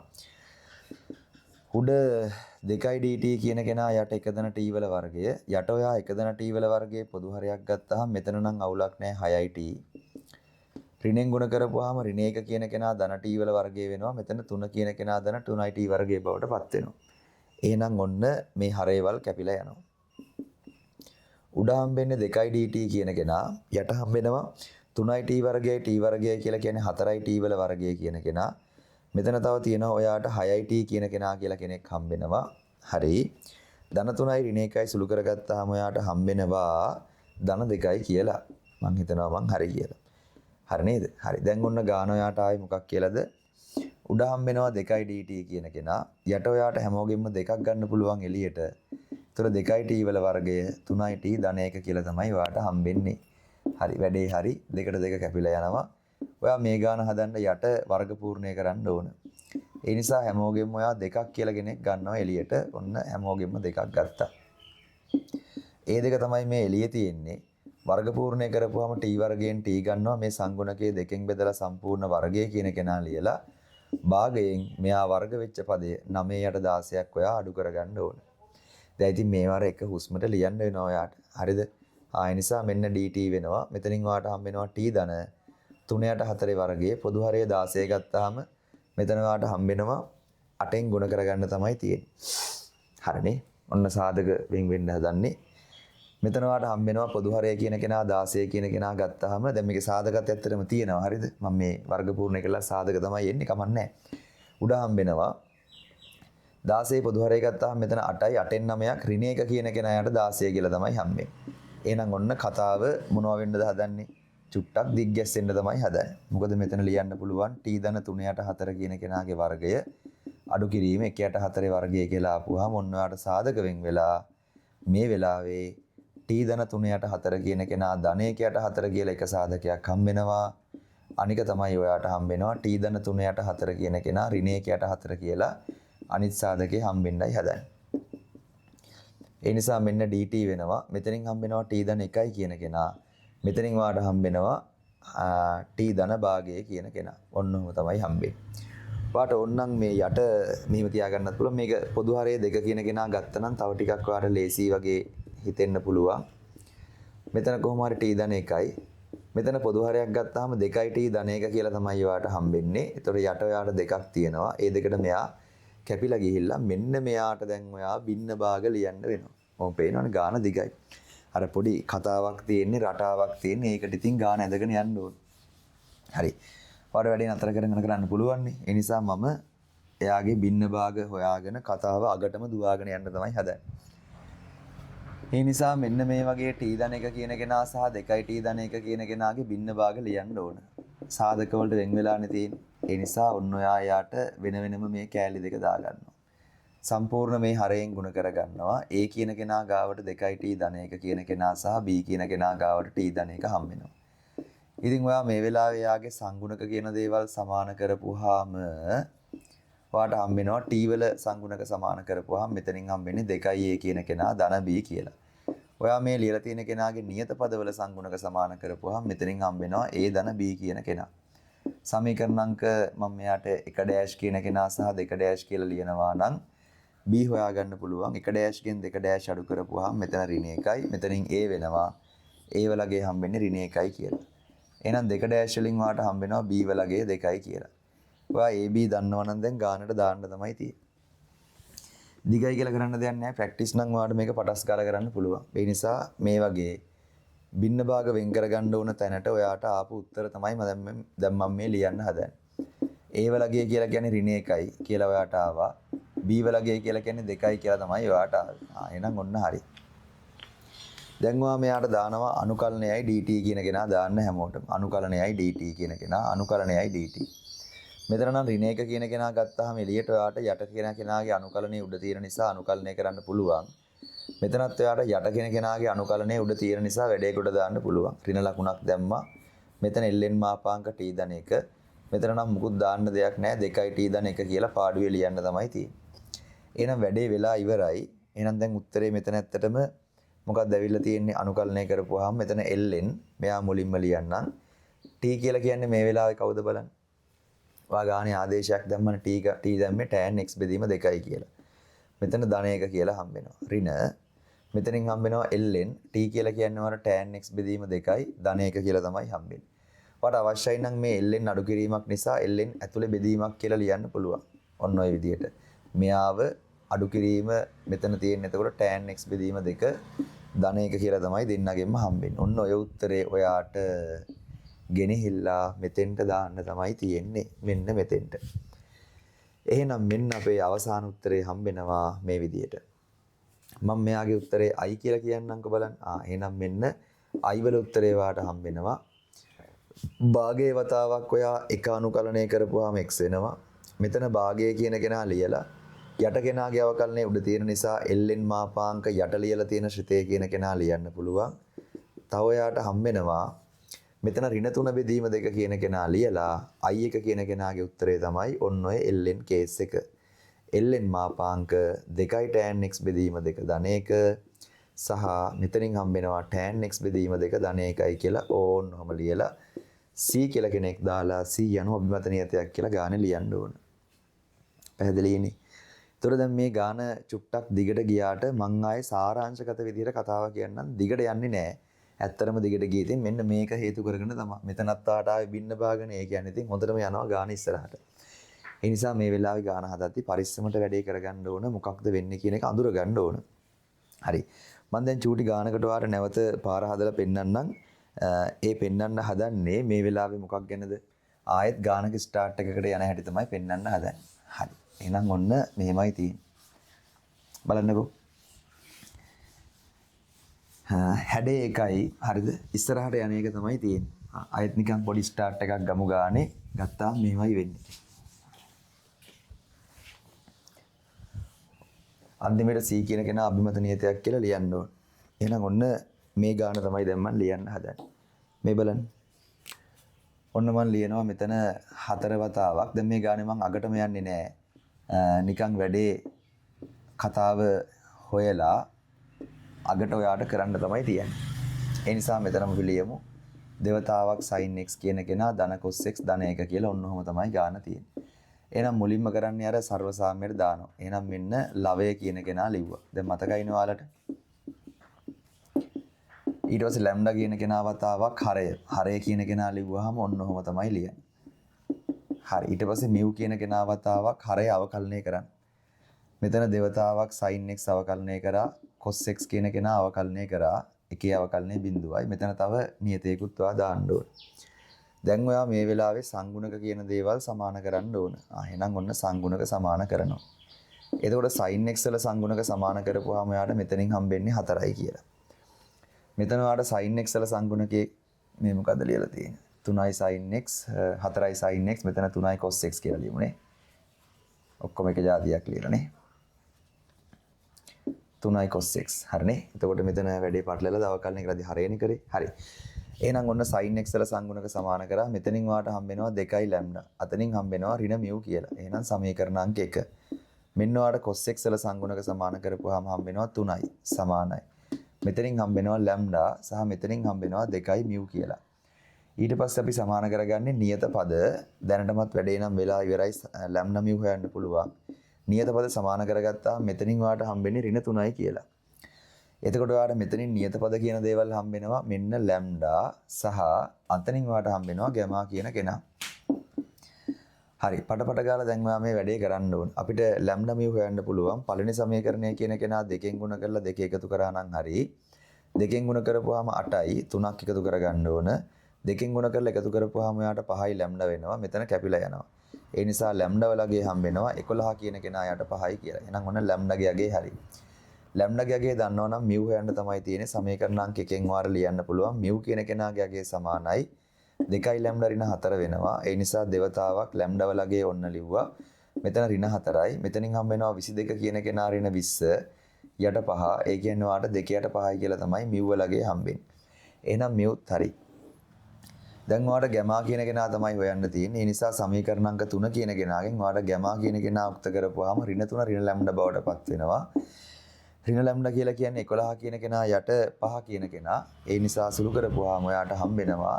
උඩ 2යි dt කියන කෙනා යට එක දන t වල වර්ගය. යට ඔයා එක දන t වල වර්ගයේ පොදු හරයක් ගත්තාම මෙතන නම් අවුලක් නැහැ 6යි t. ඍණෙන් ගුණ කරපුවාම ඍණ 1 කියන කෙනා ධන t වල වර්ගය වෙනවා. මෙතන 3 කියන කෙනා ධන 3යි t වර්ගයේ බවට පත් වෙනවා. එහෙනම් ඔන්න මේ හරේවල් කැපිලා යනවා. උඩ හම්බෙන්නේ 2යි dt කියන කෙනා යට හම්බෙනවා 3යි t වර්ගයයි t වර්ගයයි කියලා කියන්නේ 4යි t වල වර්ගය කියන කෙනා. මෙතන තව තියෙනවා ඔයාට 6යි t කියන කෙනා කියලා කෙනෙක් හම්බෙනවා. හරි. ධන 3යි ඍණ 1යි සුළු කරගත්තාම ඔයාට හම්බෙනවා ධන 2යි කියලා. මං හිතනවා මං හරි කියලා. හරි නේද? හරි. දැන් ඔන්න ගාන ඔයාට ආයේ මොකක් කියලාද? උඩ හම්බෙනවා 2යි dt කියන කෙනා. යට ඔයාට හැමෝගෙම දෙකක් ගන්න පුළුවන් එළියට. ඒතර 2යි t වල වර්ගය 3යි t ධන 1 කියලා තමයි ඔයාට හම්බෙන්නේ. හරි. වැඩේ හරි. දෙකට දෙක කැපිලා යනවා. ඔයා මේ ගාන හදන්න යට වර්ග පූර්ණය කරන්න ඕන. ඒ නිසා හැමෝගෙම ඔයා දෙකක් කියලා කෙනෙක් ගන්නවා එළියට. ඔන්න හැමෝගෙම දෙකක් ගත්තා. ඒ දෙක තමයි මේ එළියේ තියෙන්නේ. වර්ග පූර්ණය කරපුවාම t වර්ගයෙන් t ගන්නවා මේ සංගුණකයේ දෙකෙන් බෙදලා සම්පූර්ණ වර්ගය කියන කෙනා ලියලා භාගයෙන් මෙයා වර්ග වෙච්ච පදය 9යට 16ක් ඔයා අඩු කරගන්න ඕන. දැන් ඉතින් මේවර එක හුස්මට ලියන්න වෙනවා ඔයාට. හරිද? ඒ නිසා මෙන්න dt වෙනවා. මෙතනින් ඔයාට හම්බ වෙනවා t ධන 3යට 4 වර්ගයේ පොදු හරය 16 ගත්තාම මෙතන ඔයාට හම්බ වෙනවා 8ෙන් ගුණ කරගන්න තමයි තියෙන්නේ. හරිනේ. ඔන්න සාධක වෙන් වෙන්න හදන්නේ. මෙතන ඔයාට හම්බ වෙනවා පොදු හරය කියන කෙනා 16 කියන කෙනා ගත්තාම දැන් මේකේ සාධකත් ඇත්තටම තියෙනවා. හරිද? මම මේ වර්ග පූර්ණ කළා සාධක තමයි එන්නේ කමන්නේ. උඩ හම්බ වෙනවා 16 පොදු හරය ගත්තාම මෙතන 8යි 8න් 9ක් ඍණ 1 කියන කෙනාට 16 කියලා තමයි හම්බෙන්නේ. එහෙනම් ඔන්න කතාව මොනවා වෙන්නද හදන්නේ? චුට්ටක් දිග්ගැස්සෙන්න තමයි හදන්නේ. මොකද මෙතන ලියන්න පුළුවන් t ධන 3යට 4 කියන කෙනාගේ වර්ගය අඩු කිරීම 1යට 4 වර්ගය කියලා ආපුවාම ඔන්න ඔයාට සාධක වෙන් වෙලා මේ වෙලාවේ t ධන 3යට 4 කියන කෙනා ධන 1යට 4 කියලා එක සාධකයක් හම්බ වෙනවා. අනික තමයි ඔයාට හම්බ වෙනවා t ධන 3යට 4 කියන කෙනා ඍණ 1යට 4 කියලා අනිත් සාධකේ හම්බෙන්නයි හදන්නේ. ඒ නිසා මෙන්න dt වෙනවා. මෙතනින් හම්බ වෙනවා t ධන 1යි කියන කෙනා. මෙතනින් ඔයාට හම්බ වෙනවා t ධන භාගය කියන කෙනා. ඔන්නම තමයි හම්බෙන්නේ. ඔයාට ඕනනම් මේ යට මෙහෙම තියාගන්නත් පුළුවන්. මේක පොදු හරයේ 2 කියන කෙනා ගත්තනම් තව ටිකක් ඔයාට ලේසි වගේ හිතෙන්න පුළුවන්. මෙතන කොහොම හරි t ධන 1යි. මෙතන පොදු හරයක් ගත්තාම 2යි t ධන 1 කියලා තමයි ඔයාට හම්බෙන්නේ. ඒතකොට යට ඔයාට දෙකක් තියෙනවා. ඒ දෙකට මෙයා කැපිලා ගිහිල්ලා මෙන්න මෙයාට දැන් ඔයා බින්න භාග ලියන්න වෙනවා. මොකද පේනවනේ ගාන දිගයි. අර පොඩි කතාවක් තියෙන්නේ රටාවක් තියෙන්නේ. ඒකට ඉතින් ගාන ඇදගෙන යන්න ඕන. හරි. ඔයාට වැඩේ නතර කරන්න පුළුවන් නේ. ඒ නිසා මම එයාගේ බින්න භාග හොයාගෙන කතාව අගටම දුවාගෙන යන්න තමයි හදන්නේ. ඒ නිසා මෙන්න මේ වගේ t ධන 1 කියන කෙනා සහ 2යි t ධන 1 කියන කෙනාගේ බින්න භාග ලියන්න ඕන. සාධක වලට වෙන් වෙලානේ තියෙන්නේ. ඒ නිසා ඔන්න ඔයා යාට වෙන වෙනම මේ කෑලි දෙක දාගන්නවා. සම්පූර්ණ මේ හරයෙන් ගුණ කරගන්නවා. a කියන කෙනා ගාවට 2යි t ධන 1 කියන කෙනා සහ b කියන කෙනා ගාවට t ධන 1 හම්බ වෙනවා. ඉතින් ඔයා මේ වෙලාවේ යාගේ සංගුණක කියන දේවල් සමාන කරපුවාම ඔයාට හම්බ වෙනවා t වල සංගුණක සමාන කරපුවාම මෙතනින් හම්බ වෙන්නේ 2යි a කියන කෙනා ධන b කියලා. ඔයා මේ ලියලා තියෙන කෙනාගේ නියත පදවල සංගුණක සමාන කරපුවාම මෙතනින් හම්බ වෙනවා a ධන b කියන කෙනා. සමීකරණ අංක මම මෙයාට 1 ඩෑෂ් කියන කෙනා සහ 2 ඩෑෂ් කියලා ලියනවා නම් b හොයාගන්න පුළුවන්. 1 ඩෑෂ් ගෙන් 2 ඩෑෂ් අඩු කරපුවාම මෙතන ඍණ 1යි. මෙතනින් a වෙනවා. a වලගේ හම්බ වෙන්නේ ඍණ 1යි කියලා. එහෙනම් 2 ඩෑෂ් වලින් ඔයාට හම්බ වෙනවා b වලගේ 2යි කියලා. ඔයා AB දන්නවනම් දැන් ගානට දාන්න තමයි තියෙන්නේ. දිගයි කියලා කරන්න දෙයක් නැහැ. ප්‍රැක්ටිස් නම් ඔයාලට මේක පටස් ගාලා කරන්න පුළුවන්. ඒ නිසා මේ වගේ බින්න භාග වෙන් කරගන්න ඕන තැනට ඔයාට ආපු උත්තර තමයි දැන් මම මේ ලියන්න හදන්නේ. A වලගේ කියලා කියන්නේ ඍණ 1යි කියලා ඔයාට ආවා. B වලගේ කියලා කියන්නේ 2යි කියලා තමයි ඔයාට ආවේ. එහෙනම් ඔන්න හරි. දැන් ඔයා මෙයාට දානවා අනුකලනයයි dt කියන කෙනා දාන්න හැමෝටම. අනුකලනයයි dt කියන කෙනා අනුකලනයයි dt. මෙතන නම් ඍණ 1 කියන කෙනා ගත්තාම එළියට ඔයාට යට කියන කෙනාගේ අනුකලනයේ උඩ තියෙන නිසා අනුකලනය කරන්න පුළුවන්. මෙතනත් ඔයාට යට කියන කෙනාගේ අනුකලනයේ උඩ තියෙන නිසා වැඩේ කොට දාන්න පුළුවන්. ඍණ ලකුණක් දැම්මා. මෙතන ln මාපාංක t ධන 1. මෙතන නම් මුකුත් දාන්න දෙයක් නැහැ 2යි t ධන 1 කියලා පාඩුවේ ලියන්න තමයි තියෙන්නේ. එහෙනම් වැඩේ වෙලා ඉවරයි. එහෙනම් දැන් උත්තරේ මෙතන ඇත්තටම මොකක්ද ඇවිල්ලා තියෙන්නේ අනුකලනය කරපුවාම මෙතන ln මෙයා මුලින්ම ලියන්නම්. t කියලා කියන්නේ මේ වෙලාවේ කවුද බලන්න. ඔයා ගානේ ආදේශයක් දැම්මම t දැම්මේ tan x බෙදීම 2යි කියලා. මෙතන ධන 1 කියලා හම්බ වෙනවා. ඍණ මෙතනින් හම්බ වෙනවා ln t කියලා කියන්නේ වර tan x බෙදීම 2යි ධන 1 කියලා තමයි හම්බෙන්නේ. ඔයාට අවශ්‍යයි නම් මේ ln අඩු කිරීමක් නිසා ln ඇතුලේ බෙදීමක් කියලා ලියන්න පුළුවන්. ඔන්න ඔය විදිහට. මෙයාව අඩු කිරීම මෙතන තියෙන. එතකොට tan x බෙදීම 2 ධන 1 කියලා තමයි දෙන්නගෙන්ම හම්බෙන්නේ. ඔන්න ඔය උත්තරේ ඔයාට ගෙනහිල්ලා මෙතෙන්ට දාන්න තමයි තියෙන්නේ. මෙන්න මෙතෙන්ට. එහෙනම් මෙන්න අපේ අවසාන උත්තරේ හම්බෙනවා මේ විදිහට. මම මෙයාගේ උත්තරේ i කියලා කියන්නම්කෝ බලන්න. එහෙනම් මෙන්න i වල උත්තරේ වාට හම්බෙනවා. භාගයේ වතාවක් ඔයා එක අනුකලනය කරපුවාම x වෙනවා. මෙතන භාගය කියන කෙනා ලියලා යට කෙනාගේ අවකලනය උඩ තියෙන නිසා ln මාපාංක යට ලියලා තියෙන ශ්‍රිතය කියන කෙනා ලියන්න පුළුවන්. තව ඔයාට හම්බෙනවා මෙතන ඍණ 3 බෙදීම 2 කියන කෙනා ලියලා i1 කියන කෙනාගේ උත්තරේ තමයි ඔන්න ඔය ln කේස් එක. ln මාපාංක 2යි tan x බෙදීම 2 ධන 1 සහ මෙතනින් හම්බෙනවා tan x බෙදීම 2 ධන 1යි කියලා ඕන්නම ලියලා c කියලා කෙනෙක් දාලා c යන අභිමත නියතයක් කියලා ගානේ ලියන්න ඕන. පැහැදිලිනේ? ඒතර දැන් මේ ගාන චුට්ටක් දිගට ගියාට මං ආයේ සාරාංශගත විදිහට කතාව කියන්නම්. දිගට යන්නේ නැහැ. ඇත්තරම දිගට ගියේ ඉතින් මෙන්න මේක හේතු කරගෙන තමයි. මෙතනත් ආවේ බින්න භාගන. ඒ කියන්නේ ඉතින් හොඳටම යනවා ගාන ඉස්සරහට. ඒ නිසා මේ වෙලාවේ ගාන හදද්දි පරිස්සමට වැඩේ කරගන්න ඕන. මොකක්ද වෙන්නේ කියන එක අඳුර ගන්න ඕන. හරි. මම දැන් චූටි ගානකට වාර නැවත පාර හදලා පෙන්නන්නම්. ඒ පෙන්නන්න හදන්නේ මේ වෙලාවේ මොකක් ගැනද? ආයෙත් ගානක ස්ටාර්ට් එකකට යන හැටි තමයි පෙන්නන්න හදන්නේ. හරි. එහෙනම් ඔන්න මෙහෙමයි තියෙන්නේ. බලන්නකෝ. හැඩේ එකයි හරිද? ඉස්සරහට යන එක තමයි තියෙන්නේ. ආයෙත් නිකන් පොඩි ස්ටාර්ට් එකක් ගමු ගානේ. ගත්තාම මෙහෙමයි වෙන්නේ. අන්තිමට C කියන කෙනා අභිමත නියතයක් කියලා ලියන්න ඕන. එහෙනම් ඔන්න මේ ගාන තමයි දැන් මම ලියන්න හදන්නේ. මේ බලන්න. ඔන්න මම ලියනවා මෙතන 4 වතාවක්. දැන් මේ ගානේ මම අගටම යන්නේ නැහැ. නිකන් වැඩේ කතාව හොයලා අගට ඔයාට කරන්න තමයි තියන්නේ. ඒ නිසා මෙතනම අපි ලියමු. දෙවතාවක් sin x කියන කෙනා ධන cos x ධන 1 කියලා ඔන්න ඔහොම තමයි ගාන තියෙන්නේ. එහෙනම් මුලින්ම කරන්නේ අර සර්ව සාම්‍යයට දානවා. එහෙනම් මෙන්න ලවය කියන කෙනා ලිව්වා. දැන් මතකයිනේ ඔයාලට. ඊට පස්සේ ලැම්ඩා කියන කෙනා වතාවක් හරය. හරය කියන කෙනා ලිව්වහම ඔන්න ඔහොම තමයි ලියන්නේ. හරි. ඊට පස්සේ මිව් කියන කෙනා වතාවක් හරය අවකලනය කරන්න. මෙතන දෙවතාවක් sin x අවකලනය කරා cos x කියන කෙනා අවකලනය කරා. එකේ අවකලනයේ බිඳුවයි. මෙතන තව නියතයකුත් ඔයා දාන්න ඕන. දැන් ඔයා මේ වෙලාවේ සංගුණක කියන දේවල් සමාන කරන්න ඕන. එහෙනම් ඔන්න සංගුණක සමාන කරනවා. එතකොට sin x වල සංගුණක සමාන කරපුවාම ඔයාට මෙතනින් හම්බෙන්නේ 4යි කියලා. මෙතන ඔයාට sin x වල සංගුණකේ මේ මොකද්ද ලියලා තියෙන්නේ? 3යි sin x 4යි sin x මෙතන 3යි cos x කියලා ලියමුනේ. ඔක්කොම එක જાතියක් ලියලානේ. 3යි cos x හරිනේ. එතකොට මෙතන වැඩේ පටලලා දවකල්න එකලාදී හරයනේ කරේ. හරි. එහෙනම් ඔන්න sin x වල සංගුණක සමාන කරා. මෙතනින් වාට හම්බෙනවා 2යි ලැම්ඩා. අතනින් හම්බෙනවා ඍණ μ කියලා. එහෙනම් සමීකරණ අංක 1. මෙන්න වාට cos x වල සංගුණක සමාන කරපුවාම හම්බෙනවා 3යි සමානයි. මෙතනින් හම්බෙනවා ලැම්ඩා සහ මෙතනින් හම්බෙනවා 2යි μ කියලා. ඊට පස්සේ අපි සමාන කරගන්නේ නියත පද. දැනටමත් වැඩේ නම් වෙලා ඉවරයි. ලැම්ඩා μ හොයන්න පුළුවන්. නියත පද සමාන කරගත්තා මෙතනින් වාට හම්බෙන්නේ ඍණ 3යි කියලා. එතකොට ඔයාට මෙතනින් නියත පද කියන දේවල් හම්බෙනවා මෙන්න ලැම්ඩා සහ අතනින් වාට හම්බෙනවා ගැමා කියන කෙනා. හරි පටපට ගාලා දැන් ඔයා මේ වැඩේ කරන්න ඕන. අපිට ලැම්ඩා μ හොයන්න පුළුවන්. පළවෙනි සමීකරණය කියන කෙනා දෙකෙන් ගුණ කරලා දෙක එකතු කරා නම් හරි. දෙකෙන් ගුණ කරපුවාම 8යි 3ක් එකතු කරගන්න ඕන. දෙකෙන් ගුණ කරලා එකතු කරපුවාම ඔයාට 5යි ලැම්ඩා වෙනවා. මෙතන කැපිලා යනවා. ඒ නිසා ලැම්ඩා වලගේ හම්බෙනවා 11 කියන කෙනා යට 5යි කියලා. එහෙනම් ඔන්න ලැම්ඩාගේ අගේ හරි. ලැම්ඩාගේ අගේ දන්නවනම් μ හොයන්න තමයි තියෙන්නේ. සමීකරණ අංක 1න් වාර ලියන්න පුළුවන්. μ කියන කෙනාගේ අගේ සමානයි 2යි ලැම්ඩා ඍණ 4 වෙනවා. ඒ නිසා දෙවතාවක් ලැම්ඩා වලගේ ඔන්න ලිව්වා. මෙතන ඍණ 4යි. මෙතනින් හම්බ වෙනවා 22 කියන කෙනා ඍණ 20 යට 5. ඒ කියන්නේ වාට 2 යට 5යි කියලා තමයි μ වලගේ හම්බෙන්නේ. එහෙනම් μත් හරි. දැන් ඔයාලට ගැමා කියන කෙනා තමයි හොයන්න තියෙන්නේ. ඒ නිසා සමීකරණ අංක 3 කියන කෙනාගෙන් ඔයාලට ගැමා කියන කෙනා උක්ත කරපුවාම ඍණ 3 ඍණ ලැම්ඩා බවට පත් වෙනවා. ඍණ ලැම්ඩා කියලා කියන්නේ 11 කියන කෙනා යට 5 කියන කෙනා. ඒ නිසා සුළු කරපුවාම ඔයාට හම්බෙනවා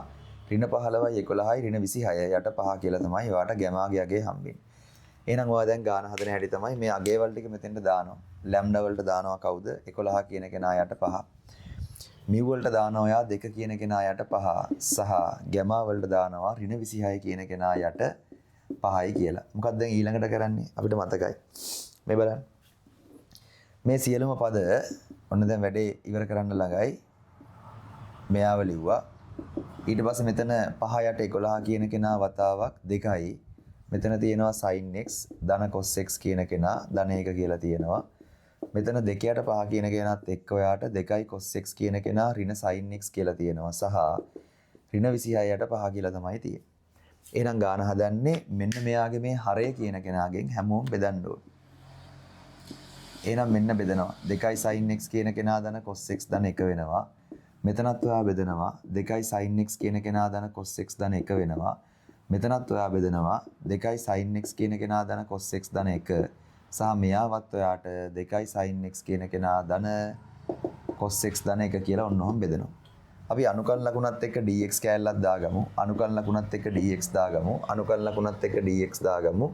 ඍණ 15යි 11යි ඍණ 26යි යට 5 කියලා තමයි ඔයාට ගැමාගේ අගේ හම්බෙන්නේ. එහෙනම් ඔයා දැන් ගාන හදන හැටි තමයි මේ අගේ වල ටික මෙතෙන්ට දානවා. ලැම්ඩා වලට දානවා කවුද? 11 කියන කෙනා යට 5. මිව් වලට දානවා ඔයා 2 කියන කෙනා යට 5 සහ ගැමා වලට දානවා ඍණ 26 කියන කෙනා යට 5යි කියලා. මොකක්ද දැන් ඊළඟට කරන්නේ? අපිට මතකයි. මේ බලන්න. මේ සියලුම පද ඔන්න දැන් වැඩේ ඉවර කරන්න ළඟයි. මෙයාව ලිව්වා. ඊට පස්සේ මෙතන 5 යට 11 කියන කෙනා වතාවක් 2යි. මෙතන තියෙනවා sin x ධන cos x කියන කෙනා ධන 1 කියලා තියෙනවා. මෙතන 2 යට 5 කියන කෙනාත් එක්ක ඔයාට 2යි cos x කියන කෙනා ඍණ sin x කියලා තියෙනවා සහ ඍණ 26 යට 5 කියලා තමයි තියෙන්නේ. එහෙනම් ගාන හදන්නේ මෙන්න මෙයාගේ මේ හරය කියන කෙනාගෙන් හැමෝම බෙදන්න ඕනේ. එහෙනම් මෙන්න බෙදනවා. 2යි sin x කියන කෙනා ධන cos x ධන 1 වෙනවා. මෙතනත් ඔයා බෙදනවා. 2යි sin x කියන කෙනා ධන cos x ධන 1 වෙනවා. මෙතනත් ඔයා බෙදනවා. 2යි sin x කියන කෙනා ධන cos x ධන 1 සහ මෙයාවත් ඔයාට 2යි sin x කියන කෙනා ධන cos x ධන 1 කියලා ඔන්නෝම බෙදනවා. අපි අනුකල්න ලකුණත් එක්ක dx කෑල්ලක් දාගමු. අනුකල්න ලකුණත් එක්ක dx දාගමු. අනුකල්න ලකුණත් එක්ක dx දාගමු.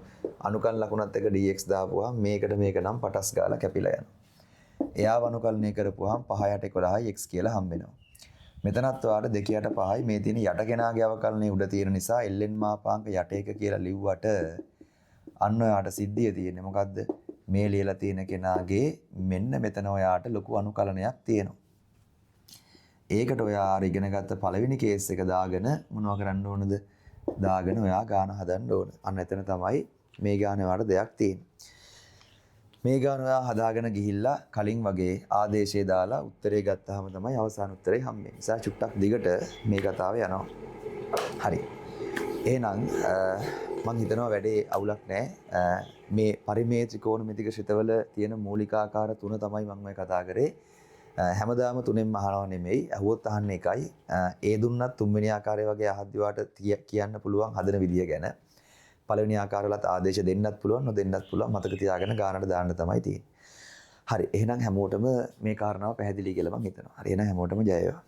අනුකල්න ලකුණත් එක්ක dx දාපුවාම මේකට මේක නම් පටස් ගාලා කැපිලා යනවා. එයාව අනුකල්නය කරපුවාම 5 යට 11යි x කියලා හම්බ වෙනවා. මෙතනත් ඔයාලට 2 යට 5යි මේ තියෙන යට කෙනාගේ අවකලනයේ උඩ තියෙන නිසා ln මාපාංක යට 1 කියලා ලිව්වට අන්න ඔයාට සිද්ධිය තියෙන්නේ මොකද්ද? මේ ලියලා තියෙන කෙනාගේ මෙන්න මෙතන ඔයාට ලොකු අනුකලනයක් තියෙනවා. ඒකට ඔයා අර ඉගෙනගත්ත පළවෙනි කේස් එක දාගෙන මොනව කරන්න ඕනද? දාගෙන ඔයා ගාන හදන්න ඕන. අන්න එතන තමයි මේ ගානේ වල දෙයක් තියෙන්නේ. මේ ගාන ඔයා හදාගෙන ගිහිල්ලා කලින් වගේ ආදේශය දාලා උත්තරේ ගත්තාම තමයි අවසාන උත්තරේ හම්බෙන්නේ. නිසා චුට්ටක් දිගට මේ කතාව යනවා. හරි. එහෙනම් මම හිතනවා වැඩේ අවුලක් නැහැ. මේ පරිමේය ත්‍රිකෝණමිතික ශ්‍රිතවල තියෙන මූලික ආකාර තුන තමයි මම මේ කතා කරේ. හැමදාම තුනෙන්ම අහනව නෙමෙයි. අහුවොත් අහන්නේ එකයි. ඒ දුන්නත් තුන්වෙනි ආකාරය වගේ අහද්දි වාට කියන්න පුළුවන් හදන විදිය ගැන. පළවෙනි ආකාරවලත් ආදේශ දෙන්නත් පුළුවන් නොදෙන්නත් පුළුවන්. මතක තියාගෙන ගානට දාන්න තමයි තියෙන්නේ. හරි. එහෙනම් හැමෝටම මේ කාරණාව පැහැදිලි කියලා මම හිතනවා. හරි. එහෙනම් හැමෝටම ජය වේවා.